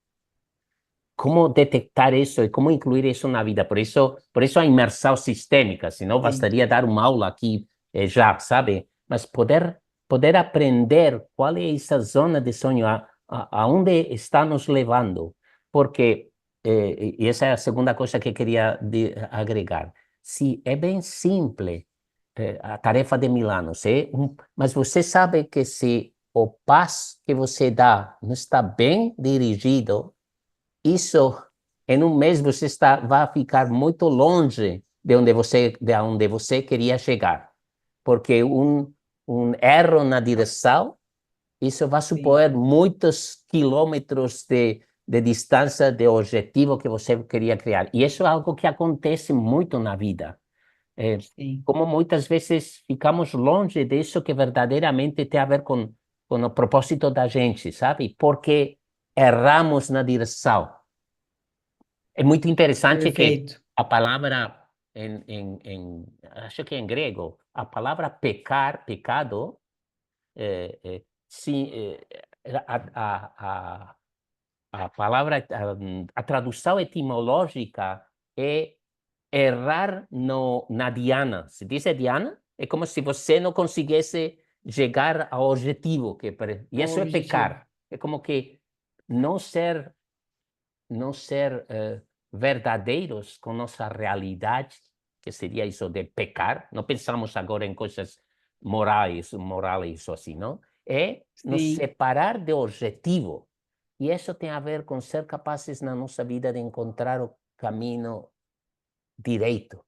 como detectar isso e como incluir isso na vida. Por isso a imersão sistêmica, senão sim, bastaria dar uma aula aqui já, sabe? Mas poder aprender qual é essa zona de sonho, aonde está nos levando. Porque, e essa é a segunda coisa que queria agregar, se é bem simples, a tarefa de Milano, mas você sabe que se o passo que você dá não está bem dirigido, isso em um mês você vai ficar muito longe de onde você queria chegar, porque um erro na direção, isso vai sim, supor muitos quilômetros de distância do objetivo que você queria criar. E isso é algo que acontece muito na vida. É, sim. como muitas vezes ficamos longe disso que verdadeiramente tem a ver com o propósito da gente, sabe? Porque erramos na direção. É muito interessante que Perfeito. a palavra acho que em grego, a palavra pecar, pecado, sim, a palavra, a tradução etimológica é errar no, na diana. Se diz diana, é como se você não conseguisse chegar ao objetivo. E O isso é objetivo. pecar. É como que não ser não ser verdadeiros com nossa realidade, que seria isso de pecar, não pensamos agora em coisas morais ou assim, não? É nos Sim, separar do objetivo. E isso tem a ver com ser capazes na nossa vida de encontrar o caminho direito.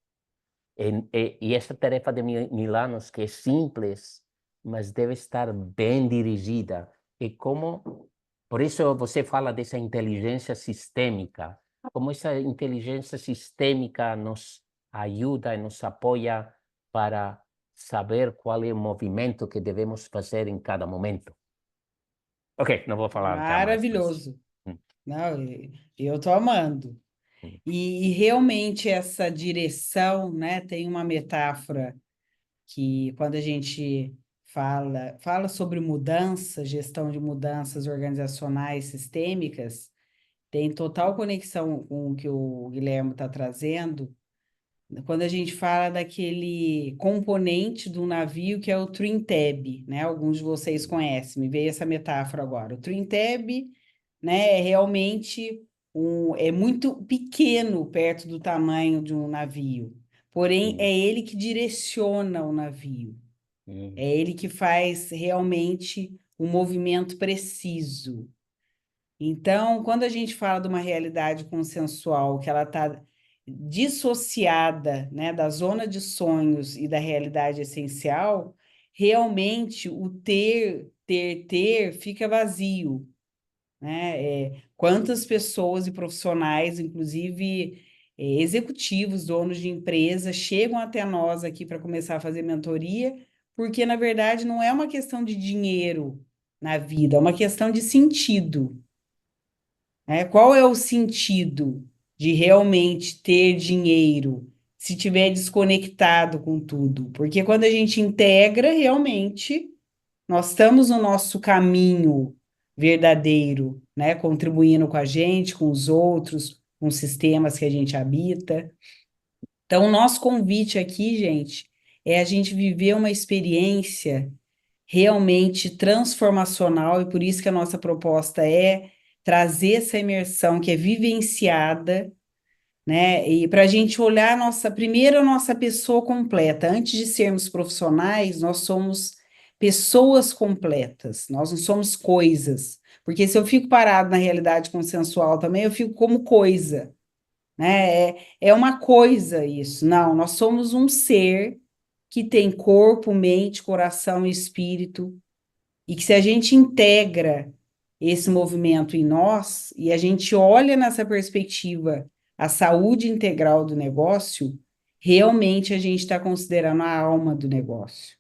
E essa tarefa de Milanos, que é simples, mas deve estar bem dirigida. E como, por isso você fala dessa inteligência sistêmica, como essa inteligência sistêmica nos ajuda e nos apoia para saber qual é o movimento que devemos fazer em cada momento. Ok, não vou falar já mais, mas... maravilhoso. Hum, Não, eu tô amando. hum, E realmente essa direção, né, tem uma metáfora que quando a gente fala sobre mudança, gestão de mudanças organizacionais sistêmicas, tem total conexão com o que o Guilherme está trazendo, quando a gente fala daquele componente do navio que é o twin tab, né? Alguns de vocês conhecem, me veio essa metáfora agora. O twin tab, né, é realmente é muito pequeno perto do tamanho de um navio. Porém, é ele que direciona o navio. É ele que faz realmente o movimento preciso. Então, quando a gente fala de uma realidade consensual, que ela está dissociada, né, da zona de sonhos e da realidade essencial, realmente o ter fica vazio, né? Quantas pessoas e profissionais, inclusive executivos, donos de empresas, chegam até nós aqui para começar a fazer mentoria, porque na verdade não é uma questão de dinheiro na vida, é uma questão de sentido, né? Qual é o sentido de realmente ter dinheiro se tiver desconectado com tudo? Porque quando a gente integra, realmente, nós estamos no nosso caminho verdadeiro, né? Contribuindo com a gente, com os outros, com os sistemas que a gente habita. Então, o nosso convite aqui, gente, é a gente viver uma experiência realmente transformacional, e por isso que a nossa proposta é trazer essa imersão que é vivenciada, né? E para a gente olhar primeiro a nossa pessoa completa. Antes de sermos profissionais, nós somos pessoas completas, nós não somos coisas. Porque se eu fico parado na realidade consensual também, eu fico como coisa, né? É uma coisa isso. Não, nós somos um ser que tem corpo, mente, coração e espírito, e que se a gente integra esse movimento em nós e a gente olha nessa perspectiva a saúde integral do negócio, realmente a gente está considerando a alma do negócio,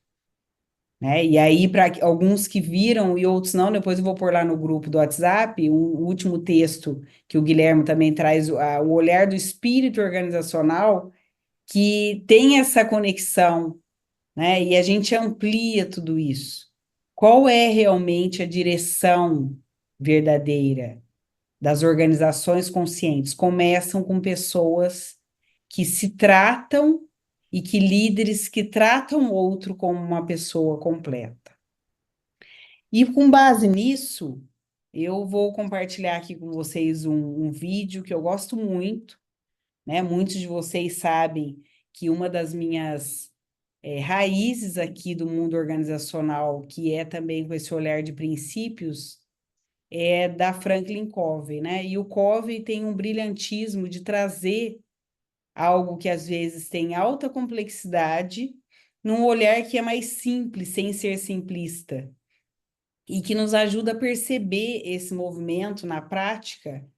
né? E aí, para alguns que viram e outros não, depois eu vou pôr lá no grupo do WhatsApp um último texto que o Guilherme também traz, o olhar do espírito organizacional, que tem essa conexão, né? E a gente amplia tudo isso. Qual é realmente a direção verdadeira das organizações conscientes? Começam com pessoas que se tratam e que líderes que tratam o outro como uma pessoa completa. E com base nisso, eu vou compartilhar aqui com vocês um vídeo que eu gosto muito, né? Muitos de vocês sabem que uma das minhas raízes aqui do mundo organizacional, que é também com esse olhar de princípios, é da Franklin Covey, né? E o Covey tem um brilhantismo de trazer algo que às vezes tem alta complexidade, num olhar que é mais simples, sem ser simplista, e que nos ajuda a perceber esse movimento na prática,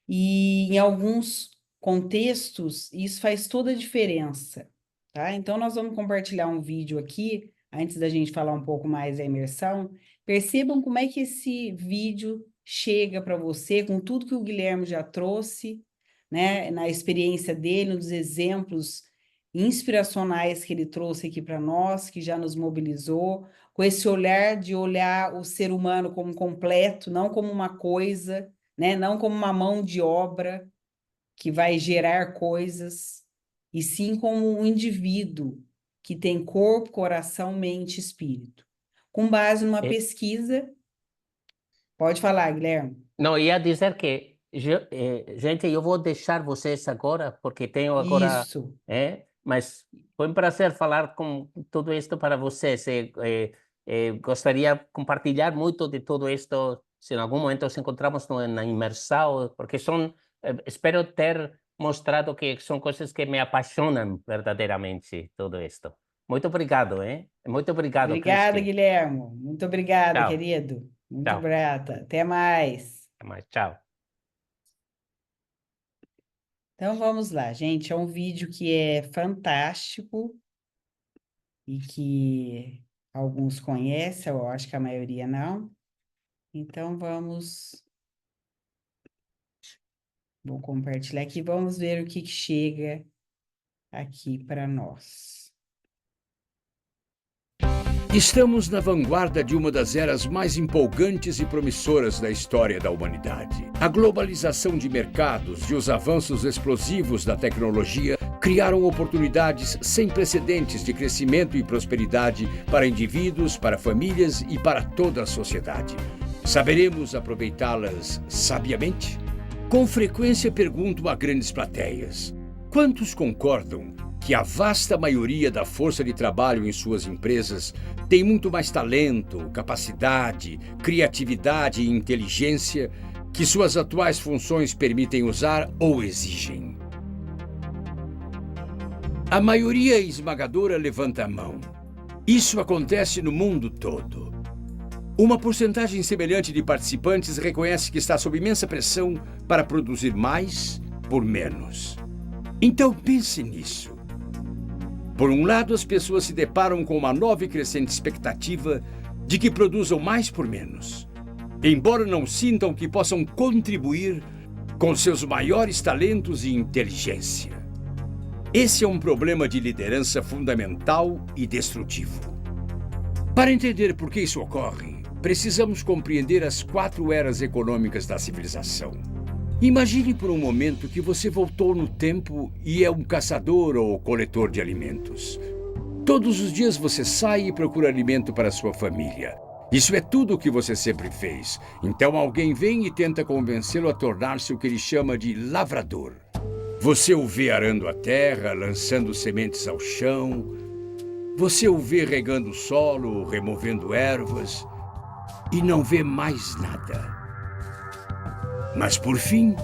e em alguns contextos isso faz toda a diferença, tá? Então nós vamos compartilhar um vídeo aqui, antes da gente falar um pouco mais da imersão. Percebam como é que esse vídeo chega para você, com tudo que o Guilherme já trouxe, né, na experiência dele, nos exemplos inspiracionais que ele trouxe aqui para nós, que já nos mobilizou, com esse olhar de olhar o ser humano como completo, não como uma coisa, né, não como uma mão de obra que vai gerar coisas, e sim como um indivíduo que tem corpo, coração, mente e espírito. Com base numa pesquisa. Pode falar, Guilherme. Não, ia dizer que, gente, eu vou deixar vocês agora, porque tenho agora, Isso. mas foi um prazer falar com tudo isto para vocês. Gostaria de compartilhar muito de tudo isto, se em algum momento nos encontramos na imersão, porque espero ter mostrado que são coisas que me apaixonam verdadeiramente, tudo isto. Muito obrigado, hein? Muito obrigado, Obrigada, Cristi. Guilherme. Muito obrigada, Tchau. querido. Muito Tchau. grata. Até mais. Até mais. Tchau. Então vamos lá, gente. É um vídeo que é fantástico e que alguns conhecem, eu acho que a maioria não. Então vou compartilhar aqui, vamos ver o que chega aqui para nós. Estamos na vanguarda de uma das eras mais empolgantes e promissoras da história da humanidade. A globalização de mercados e os avanços explosivos da tecnologia criaram oportunidades sem precedentes de crescimento e prosperidade para indivíduos, para famílias e para toda a sociedade. Saberemos aproveitá-las sabiamente? Com frequência pergunto a grandes plateias: quantos concordam que a vasta maioria da força de trabalho em suas empresas tem muito mais talento, capacidade, criatividade e inteligência que suas atuais funções permitem usar ou exigem? A maioria esmagadora levanta a mão. Isso acontece no mundo todo. Uma porcentagem semelhante de participantes reconhece que está sob imensa pressão para produzir mais por menos. Então pense nisso. Por um lado, as pessoas se deparam com uma nova e crescente expectativa de que produzam mais por menos, embora não sintam que possam contribuir com seus maiores talentos e inteligência. Esse é um problema de liderança fundamental e destrutivo. Para entender por que isso ocorre, precisamos compreender as 4 eras econômicas da civilização. Imagine por um momento que você voltou no tempo e é um caçador ou coletor de alimentos. Todos os dias você sai e procura alimento para sua família. Isso é tudo o que você sempre fez. Então alguém vem e tenta convencê-lo a tornar-se o que ele chama de lavrador. Você o vê arando a terra, lançando sementes ao chão. Você o vê regando o solo, removendo ervas. E não vê mais nada. Mas, por fim,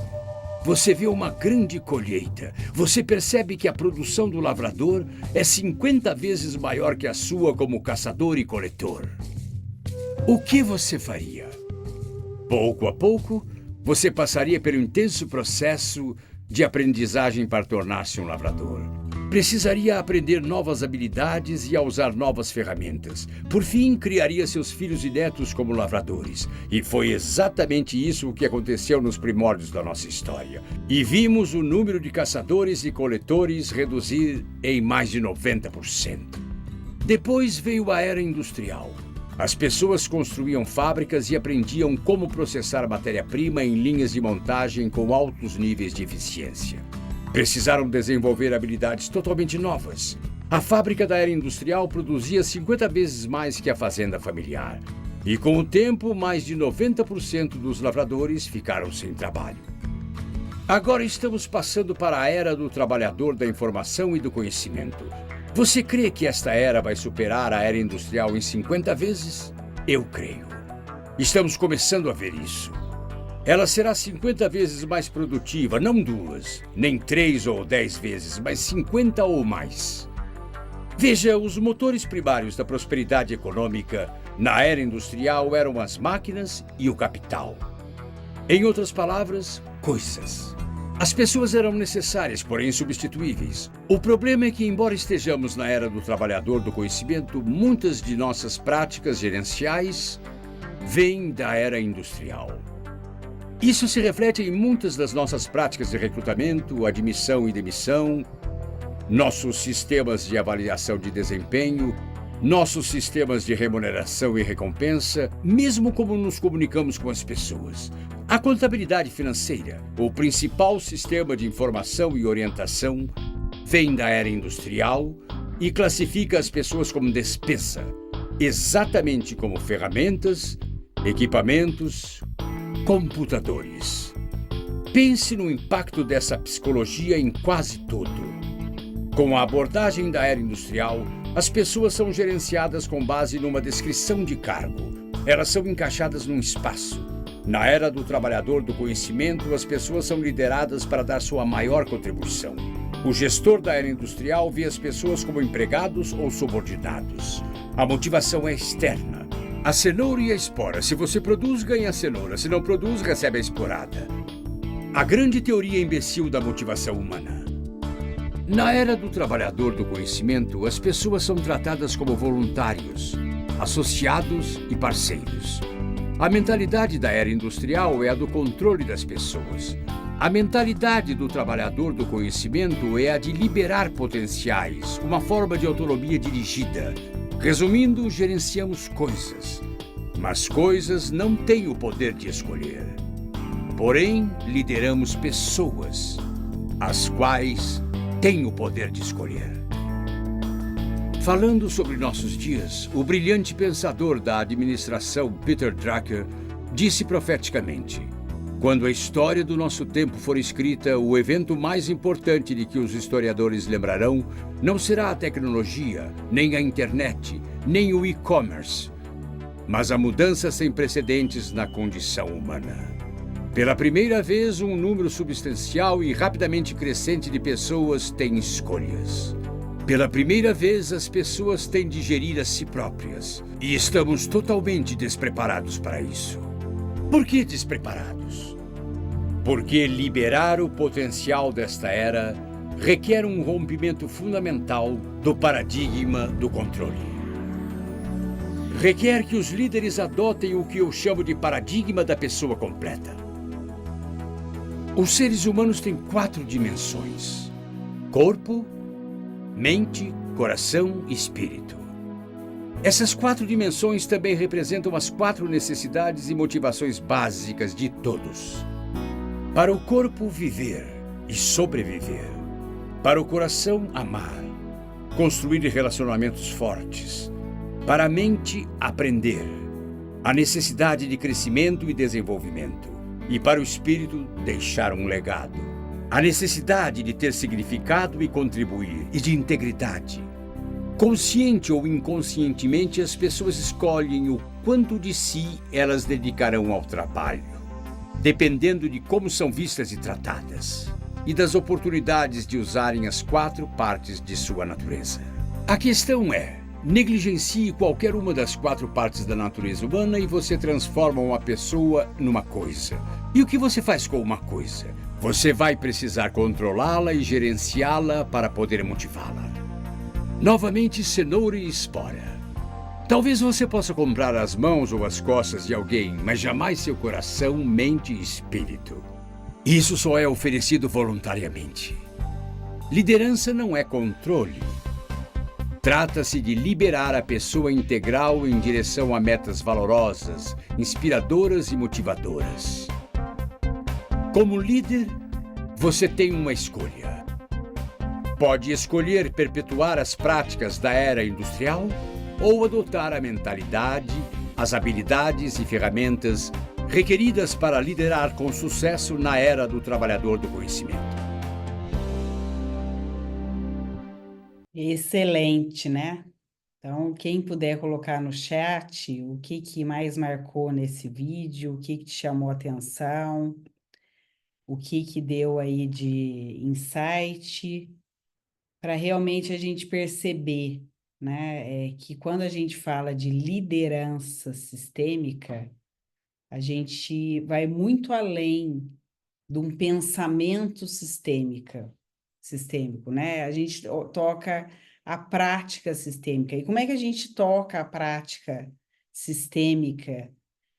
você vê uma grande colheita. Você percebe que a produção do lavrador é 50 vezes maior que a sua como caçador e coletor. O que você faria? Pouco a pouco, você passaria pelo intenso processo de aprendizagem para tornar-se um lavrador. Precisaria aprender novas habilidades e a usar novas ferramentas. Por fim, criaria seus filhos e netos como lavradores. E foi exatamente isso o que aconteceu nos primórdios da nossa história. E vimos o número de caçadores e coletores reduzir em mais de 90%. Depois veio a era industrial. As pessoas construíam fábricas e aprendiam como processar matéria-prima em linhas de montagem com altos níveis de eficiência. Precisaram desenvolver habilidades totalmente novas. A fábrica da era industrial produzia 50 vezes mais que a fazenda familiar. E com o tempo, mais de 90% dos lavradores ficaram sem trabalho. Agora estamos passando para a era do trabalhador da informação e do conhecimento. Você crê que esta era vai superar a era industrial em 50 vezes? Eu creio. Estamos começando a ver isso. Ela será 50 vezes mais produtiva, não 2, nem 3 ou 10 vezes, mas 50 ou mais. Veja, os motores primários da prosperidade econômica na era industrial eram as máquinas e o capital. Em outras palavras, coisas. As pessoas eram necessárias, porém insubstituíveis. O problema é que, embora estejamos na era do trabalhador do conhecimento, muitas de nossas práticas gerenciais vêm da era industrial. Isso se reflete em muitas das nossas práticas de recrutamento, admissão e demissão, nossos sistemas de avaliação de desempenho, nossos sistemas de remuneração e recompensa, mesmo como nos comunicamos com as pessoas. A contabilidade financeira, o principal sistema de informação e orientação, vem da era industrial e classifica as pessoas como despesa, exatamente como ferramentas, equipamentos, computadores. Pense no impacto dessa psicologia em quase tudo. Com a abordagem da era industrial, as pessoas são gerenciadas com base numa descrição de cargo. Elas são encaixadas num espaço. Na era do trabalhador do conhecimento, as pessoas são lideradas para dar sua maior contribuição. O gestor da era industrial vê as pessoas como empregados ou subordinados. A motivação é externa. A cenoura e a espora. Se você produz, ganha a cenoura. Se não produz, recebe a esporada. A grande teoria imbecil da motivação humana. Na era do trabalhador do conhecimento, as pessoas são tratadas como voluntários, associados e parceiros. A mentalidade da era industrial é a do controle das pessoas. A mentalidade do trabalhador do conhecimento é a de liberar potenciais, uma forma de autonomia dirigida. Resumindo, gerenciamos coisas, mas coisas não têm o poder de escolher. Porém, lideramos pessoas, as quais tem o poder de escolher. Falando sobre nossos dias, o brilhante pensador da administração Peter Drucker disse profeticamente: quando a história do nosso tempo for escrita, o evento mais importante de que os historiadores lembrarão não será a tecnologia, nem a internet, nem o e-commerce, mas a mudança sem precedentes na condição humana. Pela primeira vez, um número substancial e rapidamente crescente de pessoas tem escolhas. Pela primeira vez, as pessoas têm de gerir a si próprias. E estamos totalmente despreparados para isso. Por que despreparados? Porque liberar o potencial desta era requer um rompimento fundamental do paradigma do controle. Requer que os líderes adotem o que eu chamo de paradigma da pessoa completa. Os seres humanos têm 4 dimensões: corpo, mente, coração e espírito. Essas 4 dimensões também representam as 4 necessidades e motivações básicas de todos. Para o corpo, viver e sobreviver. Para o coração, amar, construir relacionamentos fortes. Para a mente, aprender. A necessidade de crescimento e desenvolvimento. E para o espírito, deixar um legado. A necessidade de ter significado e contribuir, e de integridade. Consciente ou inconscientemente, as pessoas escolhem o quanto de si elas dedicarão ao trabalho, dependendo de como são vistas e tratadas, e das oportunidades de usarem as 4 partes de sua natureza. A questão é: negligencie qualquer uma das 4 partes da natureza humana e você transforma uma pessoa numa coisa. E o que você faz com uma coisa? Você vai precisar controlá-la e gerenciá-la para poder motivá-la. Novamente, cenoura e espora. Talvez você possa comprar as mãos ou as costas de alguém, mas jamais seu coração, mente e espírito. Isso só é oferecido voluntariamente. Liderança não é controle. Trata-se de liberar a pessoa integral em direção a metas valorosas, inspiradoras e motivadoras. Como líder, você tem uma escolha. Pode escolher perpetuar as práticas da era industrial ou adotar a mentalidade, as habilidades e ferramentas requeridas para liderar com sucesso na era do trabalhador do conhecimento. Excelente, né? Então, quem puder colocar no chat o que mais marcou nesse vídeo, o que te chamou a atenção, o que deu aí de insight, para realmente a gente perceber, né, que quando a gente fala de liderança sistêmica, a gente vai muito além de um pensamento sistêmico, né? A gente toca a prática sistêmica. E como é que a gente toca a prática sistêmica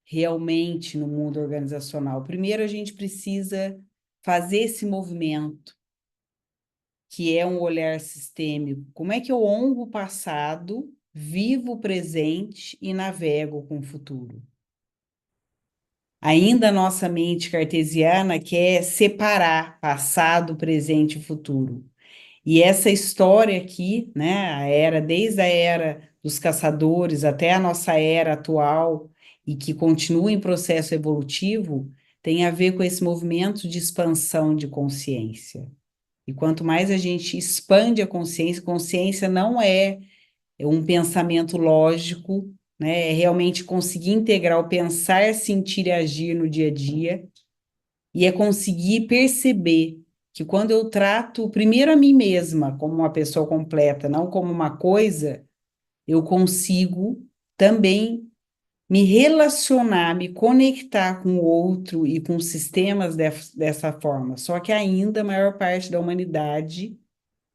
realmente no mundo organizacional? Primeiro, a gente precisa fazer esse movimento, que é um olhar sistêmico. Como é que eu honro o passado, vivo o presente e navego com o futuro? Ainda a nossa mente cartesiana quer separar passado, presente e futuro. E essa história aqui, né, desde a era dos caçadores até a nossa era atual, e que continua em processo evolutivo, tem a ver com esse movimento de expansão de consciência. E quanto mais a gente expande a consciência não é um pensamento lógico, né? É realmente conseguir integrar o pensar, sentir e agir no dia a dia, e é conseguir perceber que quando eu trato primeiro a mim mesma como uma pessoa completa, não como uma coisa, eu consigo também me relacionar, me conectar com o outro e com sistemas dessa forma. Só que ainda a maior parte da humanidade,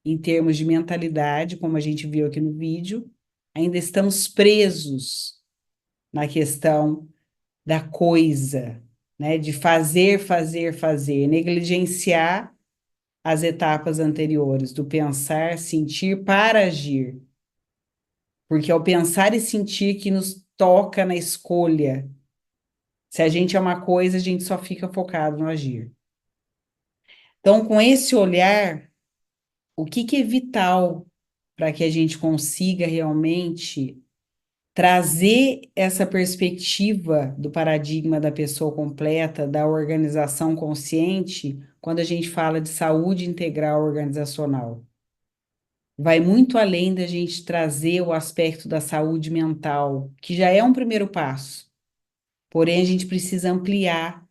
em termos de mentalidade, como a gente viu aqui no vídeo, ainda estamos presos na questão da coisa, né? De fazer, negligenciar as etapas anteriores, do pensar, sentir para agir. Porque é o pensar e sentir que nos toca na escolha. Se a gente é uma coisa, a gente só fica focado no agir. Então, com esse olhar, o que é vital para que a gente consiga realmente trazer essa perspectiva do paradigma da pessoa completa, da organização consciente, quando a gente fala de saúde integral organizacional. Vai muito além da gente trazer o aspecto da saúde mental, que já é um primeiro passo. Porém, a gente precisa ampliar,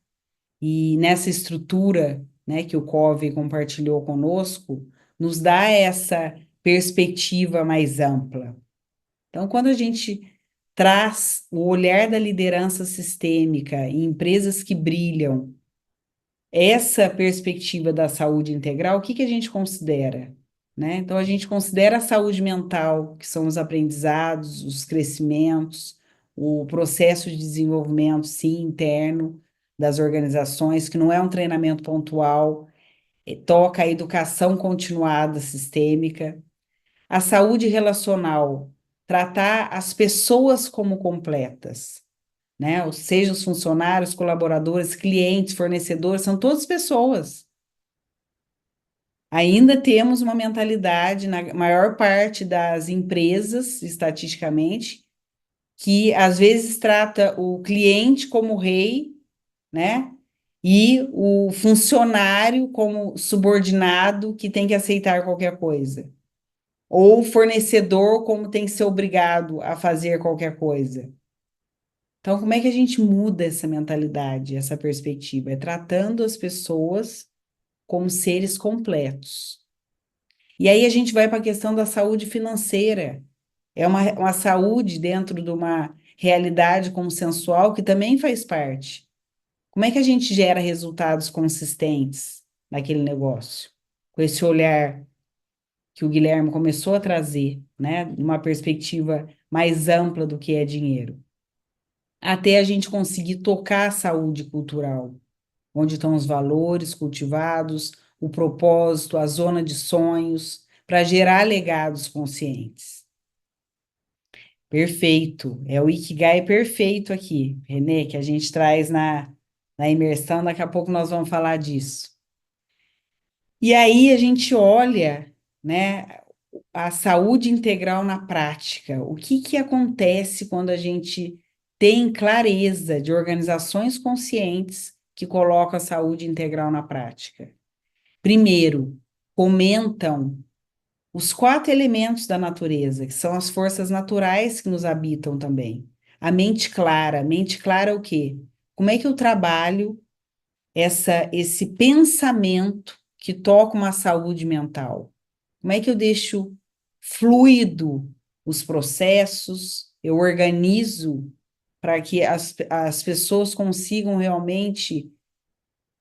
e nessa estrutura, né, que o Covey compartilhou conosco, nos dá essa perspectiva mais ampla. Então, quando a gente traz o olhar da liderança sistêmica em empresas que brilham, essa perspectiva da saúde integral, o que a gente considera? Né? Então, a gente considera a saúde mental, que são os aprendizados, os crescimentos, o processo de desenvolvimento, sim, interno das organizações, que não é um treinamento pontual, toca a educação continuada sistêmica. A saúde relacional, tratar as pessoas como completas, né? Ou seja, os funcionários, colaboradores, clientes, fornecedores, são todas pessoas. Ainda temos uma mentalidade, na maior parte das empresas, estatisticamente, que às vezes trata o cliente como rei, né? E o funcionário como subordinado que tem que aceitar qualquer coisa. Ou o fornecedor como tem que ser obrigado a fazer qualquer coisa. Então, como é que a gente muda essa mentalidade, essa perspectiva? É tratando as pessoas como seres completos. E aí a gente vai para a questão da saúde financeira. É uma saúde dentro de uma realidade consensual que também faz parte. Como é que a gente gera resultados consistentes naquele negócio? Com esse olhar que o Guilherme começou a trazer, né? Uma perspectiva mais ampla do que é dinheiro. Até a gente conseguir tocar a saúde cultural, onde estão os valores cultivados, o propósito, a zona de sonhos, para gerar legados conscientes. Perfeito, é o Ikigai perfeito aqui, Renê, que a gente traz na imersão, daqui a pouco nós vamos falar disso. E aí a gente olha, né, a saúde integral na prática. O que acontece quando a gente tem clareza de organizações conscientes que colocam a saúde integral na prática? Primeiro, comentam os 4 elementos da natureza, que são as forças naturais que nos habitam também. A mente clara. Mente clara é o quê? Como é que eu trabalho esse pensamento que toca uma saúde mental? Como é que eu deixo fluido os processos, eu organizo para que as pessoas consigam realmente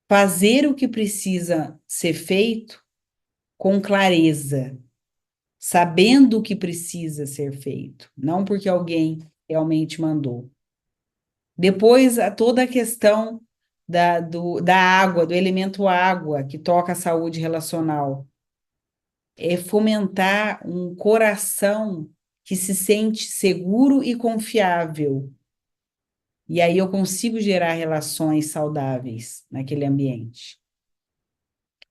fazer o que precisa ser feito com clareza, sabendo o que precisa ser feito, não porque alguém realmente mandou. Depois, toda a questão da água, do elemento água, que toca a saúde relacional. É fomentar um coração que se sente seguro e confiável. E aí eu consigo gerar relações saudáveis naquele ambiente.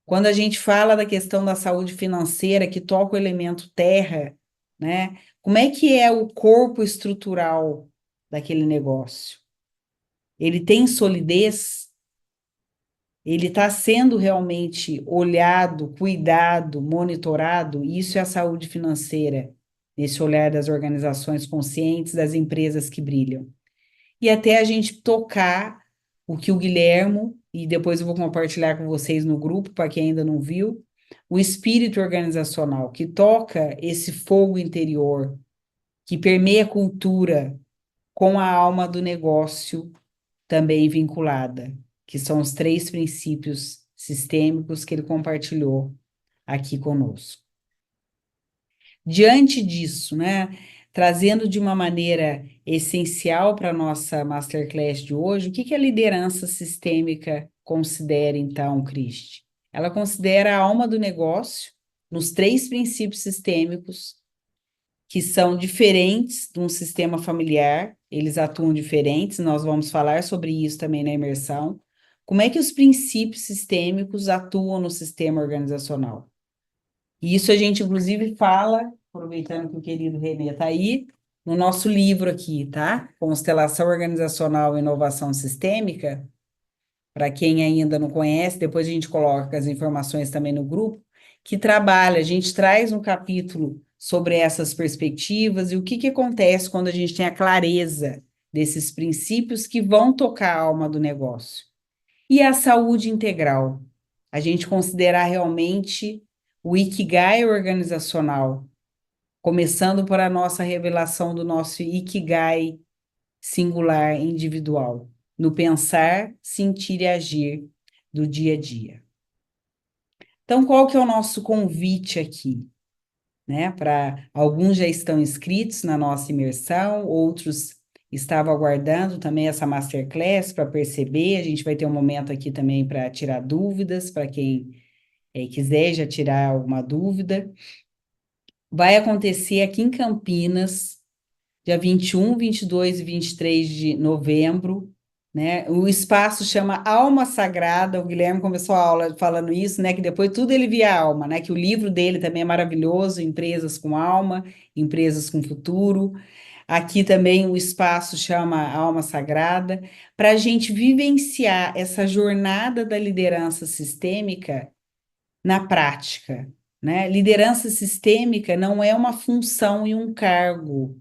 Quando a gente fala da questão da saúde financeira, que toca o elemento terra, né? Como é que é o corpo estrutural daquele negócio? Ele tem solidez? Ele está sendo realmente olhado, cuidado, monitorado? Isso é a saúde financeira, nesse olhar das organizações conscientes, das empresas que brilham. E até a gente tocar o que o Guilhermo, e depois eu vou compartilhar com vocês no grupo, para quem ainda não viu, o espírito organizacional, que toca esse fogo interior, que permeia a cultura com a alma do negócio também vinculada, que são os 3 princípios sistêmicos que ele compartilhou aqui conosco. Diante disso, né, trazendo de uma maneira essencial para a nossa Masterclass de hoje, o que a liderança sistêmica considera, então, Cristi? Ela considera a alma do negócio nos 3 princípios sistêmicos, que são diferentes de um sistema familiar, eles atuam diferentes, nós vamos falar sobre isso também na imersão. Como é que os princípios sistêmicos atuam no sistema organizacional? E isso a gente, inclusive, fala, aproveitando que o querido Renê está aí, no nosso livro aqui, tá? Constelação Organizacional e Inovação Sistêmica. Para quem ainda não conhece, depois a gente coloca as informações também no grupo, que trabalha, a gente traz um capítulo sobre essas perspectivas e o que acontece quando a gente tem a clareza desses princípios que vão tocar a alma do negócio. E a saúde integral. A gente considerar realmente o Ikigai organizacional, começando por a nossa revelação do nosso Ikigai singular, individual, no pensar, sentir e agir do dia a dia. Então, qual que é o nosso convite aqui? Né? Para alguns já estão inscritos na nossa imersão, outros estavam aguardando também essa masterclass para perceber. A gente vai ter um momento aqui também para tirar dúvidas, para quem quiser já tirar alguma dúvida. Vai acontecer aqui em Campinas, dia 21, 22 e 23 de novembro, né? O espaço chama Alma Sagrada, o Guilherme começou a aula falando isso, né? Que depois tudo ele via alma, né? Que o livro dele também é maravilhoso, Empresas com Alma, Empresas com Futuro. Aqui também o espaço chama Alma Sagrada, para a gente vivenciar essa jornada da liderança sistêmica na prática, né? Liderança sistêmica não é uma função e um cargo,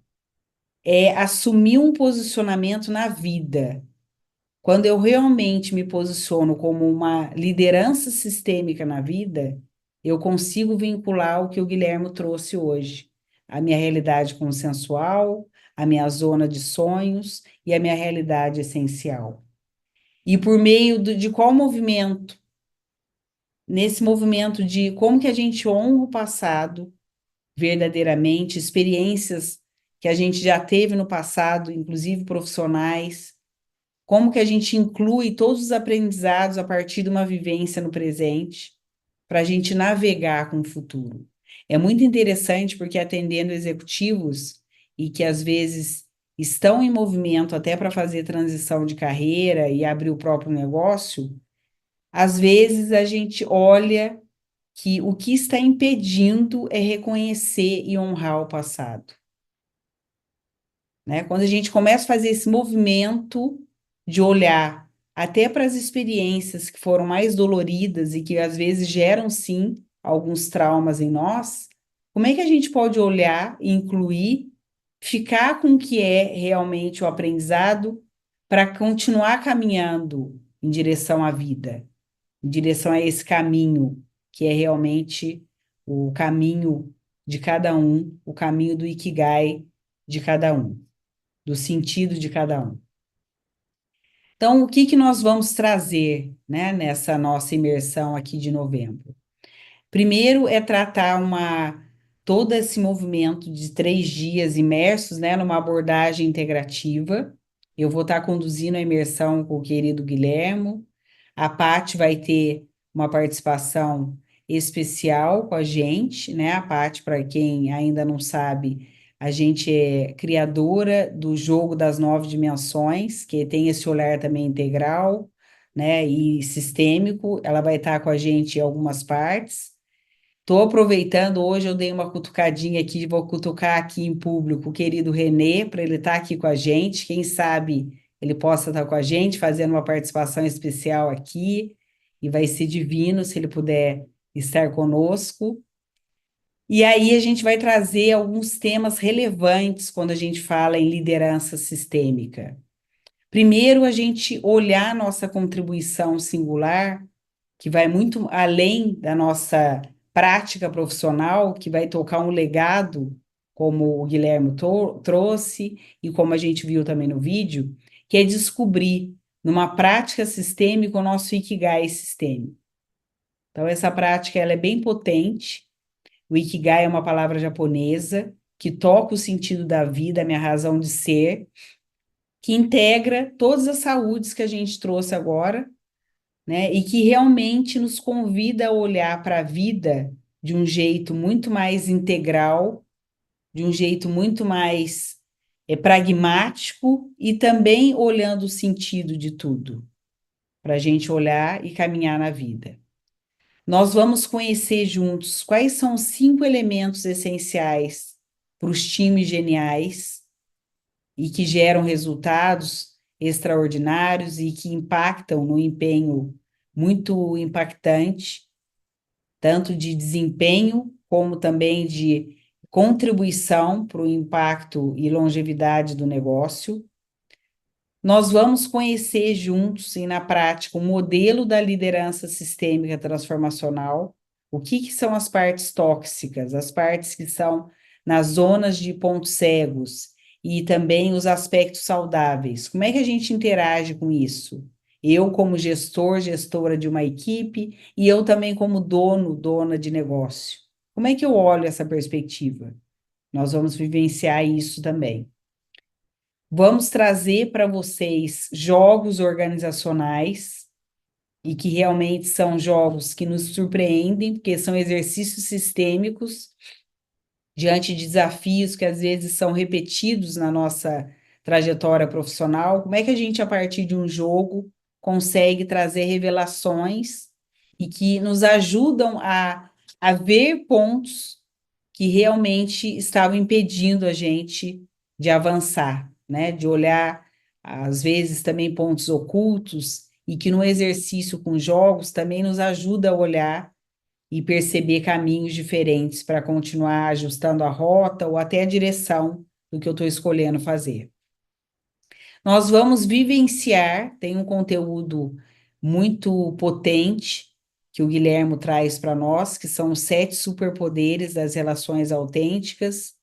é assumir um posicionamento na vida. Quando eu realmente me posiciono como uma liderança sistêmica na vida, eu consigo vincular o que o Guilherme trouxe hoje, a minha realidade consensual, a minha zona de sonhos e a minha realidade essencial. E por meio de qual movimento? Nesse movimento de como que a gente honra o passado verdadeiramente, experiências que a gente já teve no passado, inclusive profissionais, como que a gente inclui todos os aprendizados a partir de uma vivência no presente, para a gente navegar com o futuro. É muito interessante porque atendendo executivos e que às vezes estão em movimento até para fazer transição de carreira e abrir o próprio negócio, às vezes a gente olha que o que está impedindo é reconhecer e honrar o passado. Né? Quando a gente começa a fazer esse movimento de olhar até para as experiências que foram mais doloridas e que às vezes geram, sim, alguns traumas em nós, como é que a gente pode olhar e incluir, ficar com o que é realmente o aprendizado para continuar caminhando em direção à vida, em direção a esse caminho que é realmente o caminho de cada um, o caminho do Ikigai de cada um, do sentido de cada um. Então, o que nós vamos trazer, né, nessa nossa imersão aqui de novembro? Primeiro é tratar todo esse movimento de 3 dias imersos, né, numa abordagem integrativa. Eu vou estar conduzindo a imersão com o querido Guilhermo. A Paty vai ter uma participação especial com a gente, né? A Paty, para quem ainda não sabe, a gente é criadora do jogo das 9 dimensões, que tem esse olhar também integral, né, e sistêmico. Ela vai estar com a gente em algumas partes. Estou aproveitando, hoje eu dei uma cutucadinha aqui, vou cutucar aqui em público o querido Renê, para ele estar aqui com a gente. Quem sabe ele possa estar com a gente, fazendo uma participação especial aqui, e vai ser divino se ele puder estar conosco. E aí a gente vai trazer alguns temas relevantes quando a gente fala em liderança sistêmica. Primeiro, a gente olhar a nossa contribuição singular, que vai muito além da nossa prática profissional, que vai tocar um legado, como o Guilherme trouxe e como a gente viu também no vídeo, que é descobrir, numa prática sistêmica, o nosso Ikigai sistêmico. Então, essa prática ela é bem potente. O Ikigai é uma palavra japonesa que toca o sentido da vida, a minha razão de ser, que integra todas as saúdes que a gente trouxe agora, né? E que realmente nos convida a olhar para a vida de um jeito muito mais integral, de um jeito muito mais pragmático e também olhando o sentido de tudo, para a gente olhar e caminhar na vida. Nós vamos conhecer juntos quais são os 5 elementos essenciais para os times geniais e que geram resultados extraordinários e que impactam no empenho muito impactante, tanto de desempenho como também de contribuição para o impacto e longevidade do negócio. Nós vamos conhecer juntos e na prática o modelo da liderança sistêmica transformacional, o que são as partes tóxicas, as partes que são nas zonas de pontos cegos e também os aspectos saudáveis. Como é que a gente interage com isso? Eu como gestor, gestora de uma equipe e eu também como dono, dona de negócio. Como é que eu olho essa perspectiva? Nós vamos vivenciar isso também. Vamos trazer para vocês jogos organizacionais e que realmente são jogos que nos surpreendem, porque são exercícios sistêmicos diante de desafios que às vezes são repetidos na nossa trajetória profissional. Como é que a gente, a partir de um jogo, consegue trazer revelações e que nos ajudam a ver pontos que realmente estavam impedindo a gente de avançar, né? De olhar, às vezes, também pontos ocultos, e que no exercício com jogos também nos ajuda a olhar e perceber caminhos diferentes para continuar ajustando a rota ou até a direção do que eu estou escolhendo fazer. Nós vamos vivenciar, tem um conteúdo muito potente que o Guilhermo traz para nós, que são os 7 superpoderes das relações autênticas,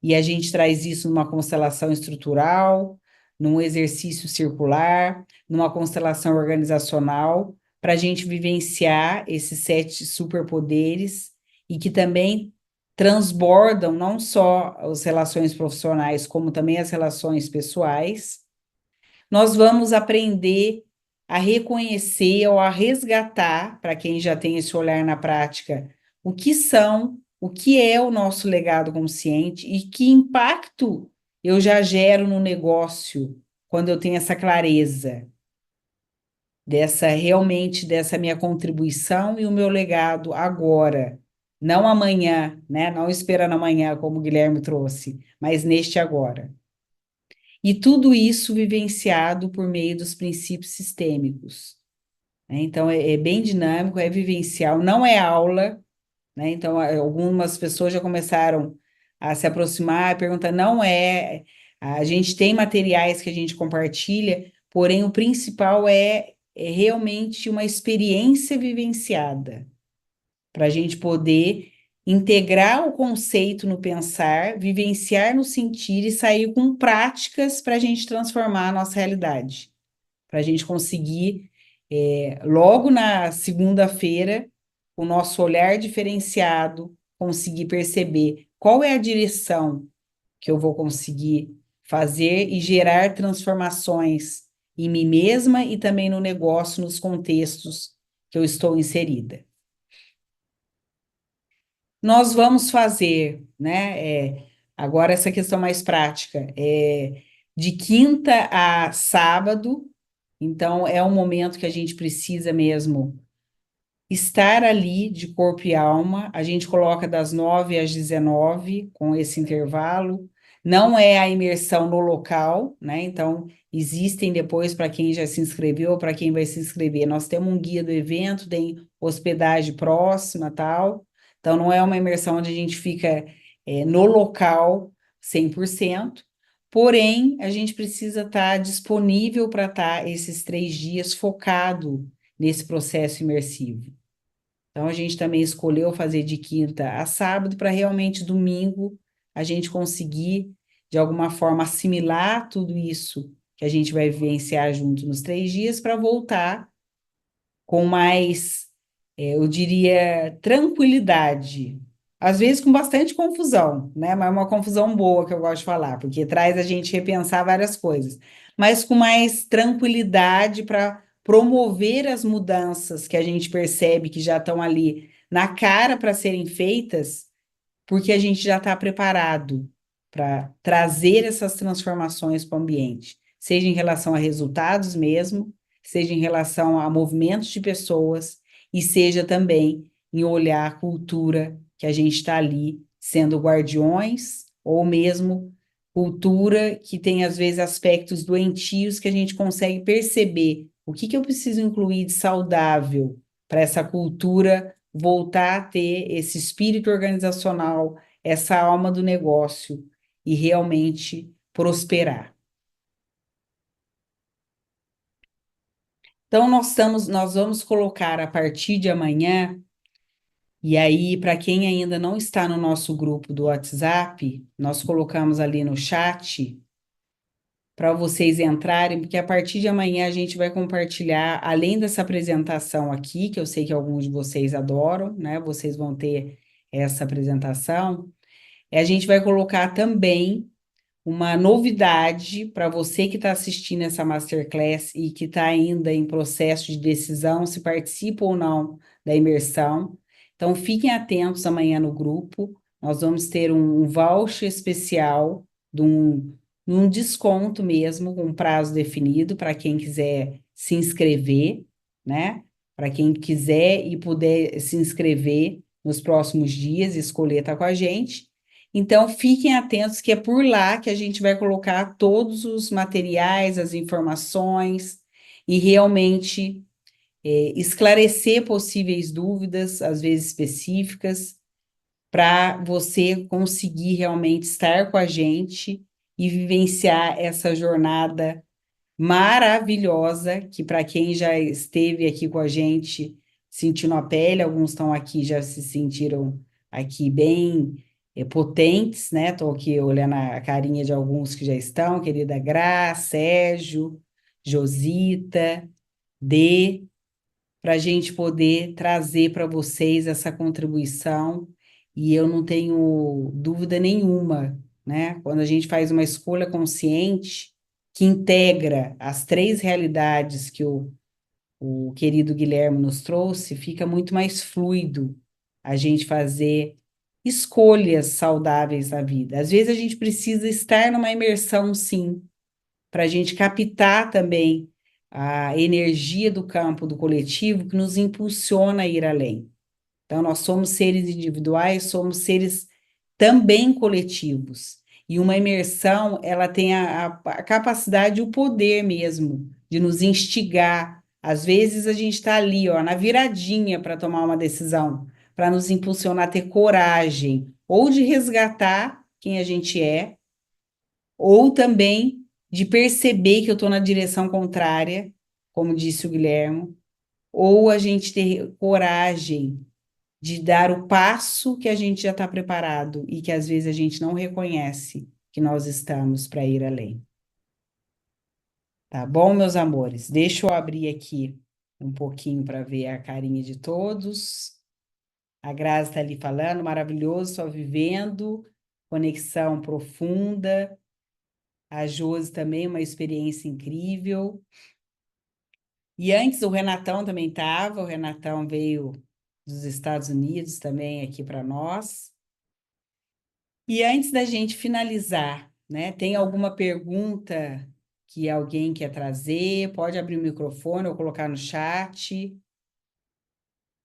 e a gente traz isso numa constelação estrutural, num exercício circular, numa constelação organizacional, para a gente vivenciar esses 7 superpoderes e que também transbordam não só as relações profissionais, como também as relações pessoais. Nós vamos aprender a reconhecer ou a resgatar, para quem já tem esse olhar na prática, o que é o nosso legado consciente e que impacto eu já gero no negócio quando eu tenho essa clareza dessa minha contribuição e o meu legado agora, não amanhã, né? Não esperando amanhã, como o Guilherme trouxe, mas neste agora. E tudo isso vivenciado por meio dos princípios sistêmicos, né? Então, é bem dinâmico, é vivencial, não é aula, né? Então, algumas pessoas já começaram a se aproximar, perguntar, não é... A gente tem materiais que a gente compartilha, porém, o principal é realmente uma experiência vivenciada, para a gente poder integrar o conceito no pensar, vivenciar no sentir e sair com práticas para a gente transformar a nossa realidade. Para a gente conseguir, logo na segunda-feira, o nosso olhar diferenciado, conseguir perceber qual é a direção que eu vou conseguir fazer e gerar transformações em mim mesma e também no negócio, nos contextos que eu estou inserida. Nós vamos fazer, né? Agora essa questão mais prática, de quinta a sábado, então é um momento que a gente precisa mesmo estar ali de corpo e alma. A gente coloca das 9 às 19, com esse intervalo. Não é a imersão no local, né? Então, existem depois, para quem já se inscreveu ou para quem vai se inscrever, nós temos um guia do evento, tem hospedagem próxima, tal. Então, não é uma imersão onde a gente fica no local 100%, porém, a gente precisa estar disponível para estar esses 3 dias focado nesse processo imersivo. Então, a gente também escolheu fazer de quinta a sábado para realmente domingo a gente conseguir, de alguma forma, assimilar tudo isso que a gente vai vivenciar junto nos 3 dias para voltar com mais, eu diria, tranquilidade. Às vezes com bastante confusão, né? Mas uma confusão boa que eu gosto de falar, porque traz a gente repensar várias coisas, mas com mais tranquilidade para promover as mudanças que a gente percebe que já estão ali na cara para serem feitas, porque a gente já está preparado para trazer essas transformações para o ambiente, seja em relação a resultados mesmo, seja em relação a movimentos de pessoas, e seja também em olhar a cultura que a gente está ali sendo guardiões, ou mesmo cultura que tem, às vezes, aspectos doentios que a gente consegue perceber o que eu preciso incluir de saudável para essa cultura voltar a ter esse espírito organizacional, essa alma do negócio e realmente prosperar. Então, nós vamos colocar a partir de amanhã, e aí, para quem ainda não está no nosso grupo do WhatsApp, nós colocamos ali no chat para vocês entrarem, porque a partir de amanhã a gente vai compartilhar, além dessa apresentação aqui, que eu sei que alguns de vocês adoram, né? Vocês vão ter essa apresentação, e a gente vai colocar também uma novidade para você que está assistindo essa Masterclass e que está ainda em processo de decisão se participa ou não da imersão. Então, fiquem atentos amanhã no grupo. Nós vamos ter um voucher especial de um desconto mesmo, com um prazo definido para quem quiser se inscrever, né? Para quem quiser e puder se inscrever nos próximos dias e escolher estar com a gente. Então, fiquem atentos que é por lá que a gente vai colocar todos os materiais, as informações e realmente esclarecer possíveis dúvidas, às vezes específicas, para você conseguir realmente estar com a gente e vivenciar essa jornada maravilhosa, que para quem já esteve aqui com a gente, sentiu na pele, alguns estão aqui, já se sentiram aqui bem potentes, né? Estou aqui olhando a carinha de alguns que já estão, querida Gra, Sérgio, Josita, Dê, para a gente poder trazer para vocês essa contribuição, e eu não tenho dúvida nenhuma, né? Quando a gente faz uma escolha consciente, que integra as três realidades que o querido Guilherme nos trouxe, fica muito mais fluido a gente fazer escolhas saudáveis na vida. Às vezes a gente precisa estar numa imersão, sim, para a gente captar também a energia do campo do coletivo que nos impulsiona a ir além. Então, nós somos seres individuais, somos seres também coletivos. E uma imersão, ela tem a capacidade, o poder mesmo, de nos instigar. Às vezes, a gente está ali, ó, na viradinha para tomar uma decisão, para nos impulsionar a ter coragem, ou de resgatar quem a gente é, ou também de perceber que eu estou na direção contrária, como disse o Guilherme, ou a gente ter coragem de dar o passo que a gente já está preparado e que às vezes a gente não reconhece que nós estamos para ir além. Tá bom, meus amores? Deixa eu abrir aqui um pouquinho para ver a carinha de todos. A Grazi está ali falando, maravilhoso, só vivendo, conexão profunda. A Josi também, uma experiência incrível. E antes o Renatão também estava, o Renatão veio dos Estados Unidos também aqui para nós. E antes da gente finalizar, né, tem alguma pergunta que alguém quer trazer? Pode abrir o microfone ou colocar no chat.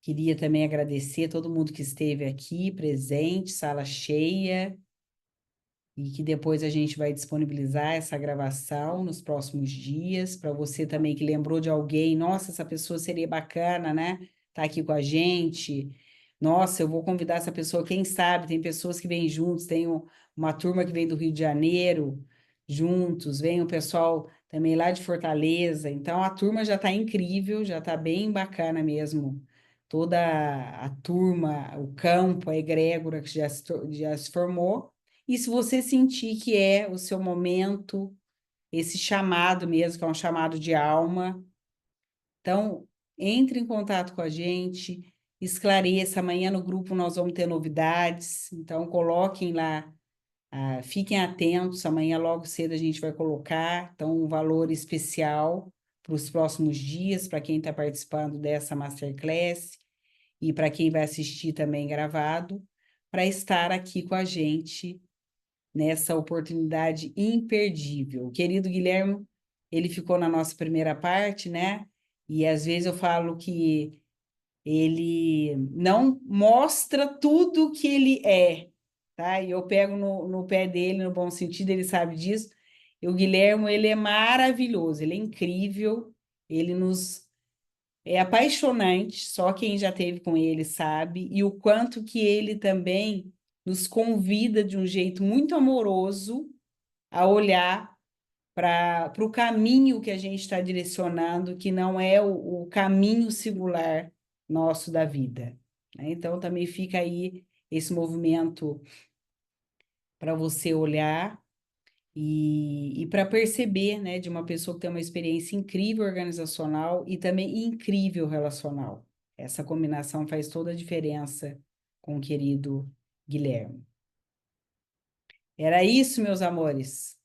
Queria também agradecer a todo mundo que esteve aqui, presente, sala cheia, e que depois a gente vai disponibilizar essa gravação nos próximos dias, para você também que lembrou de alguém, nossa, essa pessoa seria bacana, né? Tá aqui com a gente. Nossa, eu vou convidar essa pessoa, quem sabe, tem pessoas que vêm juntos, tem uma turma que vem do Rio de Janeiro juntos, vem o pessoal também lá de Fortaleza, então a turma já está incrível, já está bem bacana mesmo. Toda a turma, o campo, a egrégora que já se formou. E se você sentir que é o seu momento, esse chamado mesmo, que é um chamado de alma, então entre em contato com a gente, esclareça. Amanhã no grupo nós vamos ter novidades, então coloquem lá, fiquem atentos, amanhã logo cedo a gente vai colocar, então um valor especial para os próximos dias, para quem está participando dessa Masterclass e para quem vai assistir também gravado, para estar aqui com a gente nessa oportunidade imperdível. O querido Guilherme, ele ficou na nossa primeira parte, né? E às vezes eu falo que ele não mostra tudo que ele é, tá? E eu pego no pé dele, no bom sentido, ele sabe disso. E o Guilherme, ele é maravilhoso, ele é incrível, ele nos é apaixonante, só quem já teve com ele sabe, e o quanto que ele também nos convida de um jeito muito amoroso a olhar para o caminho que a gente está direcionando, que não é o caminho singular nosso da vida, né? Então, também fica aí esse movimento para você olhar e para perceber, né, de uma pessoa que tem uma experiência incrível organizacional e também incrível relacional. Essa combinação faz toda a diferença com o querido Guilherme. Era isso, meus amores.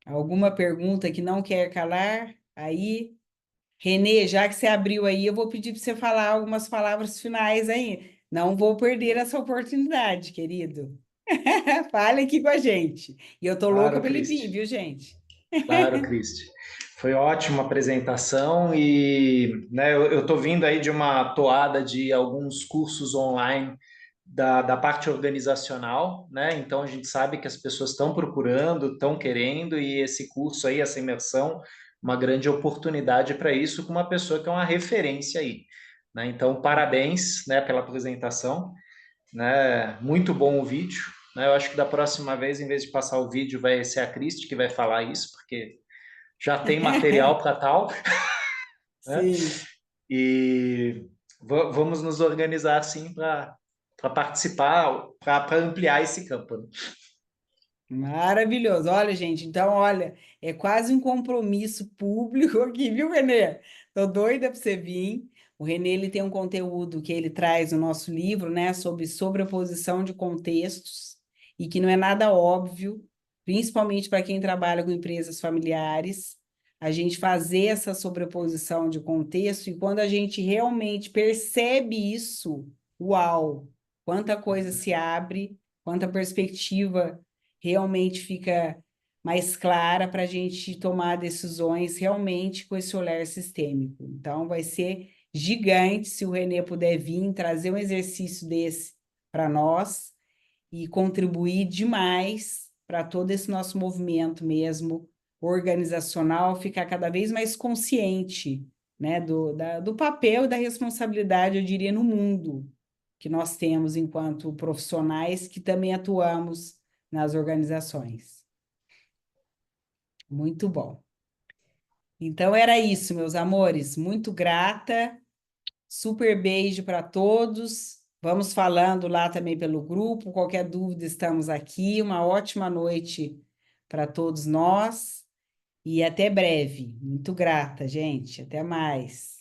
Alguma pergunta que não quer calar? Aí, Renê, já que você abriu aí, eu vou pedir para você falar algumas palavras finais aí. Não vou perder essa oportunidade, querido. Fale aqui com a gente. E eu tô louca Claro, para ele vir, Cristi. viu, gente? Claro, Cristi. Foi ótima a apresentação e né, eu estou vindo aí de uma toada de alguns cursos online da parte organizacional, né? Então a gente sabe que as pessoas estão procurando, estão querendo, e esse curso aí, essa imersão, uma grande oportunidade para isso, com uma pessoa que é uma referência aí, né? Então, parabéns, né, pela apresentação, né? Muito bom o vídeo, né? Eu acho que da próxima vez, em vez de passar o vídeo, vai ser a Cristi que vai falar isso, porque já tem material para tal, né? Sim, E vamos nos organizar assim para participar, para ampliar esse campo, né? maravilhoso. Olha, gente, então, olha, é quase um compromisso público aqui, viu, Renê? Tô doida para você vir. O Renê, ele tem um conteúdo que ele traz no nosso livro, né, sobre sobreposição de contextos, e que não é nada óbvio, principalmente para quem trabalha com empresas familiares, a gente fazer essa sobreposição de contexto, e quando a gente realmente percebe isso, uau, quanta coisa se abre, quanta perspectiva realmente fica mais clara para a gente tomar decisões realmente com esse olhar sistêmico. Então, vai ser gigante se o Renê puder vir trazer um exercício desse para nós e contribuir demais para todo esse nosso movimento mesmo organizacional, ficar cada vez mais consciente, né, do papel e da responsabilidade, eu diria, no mundo que nós temos enquanto profissionais que também atuamos nas organizações. Muito bom. Então era isso, meus amores. Muito grata. Super beijo para todos. Vamos falando lá também pelo grupo. Qualquer dúvida, estamos aqui. Uma ótima noite para todos nós e até breve. Muito grata, gente. Até mais.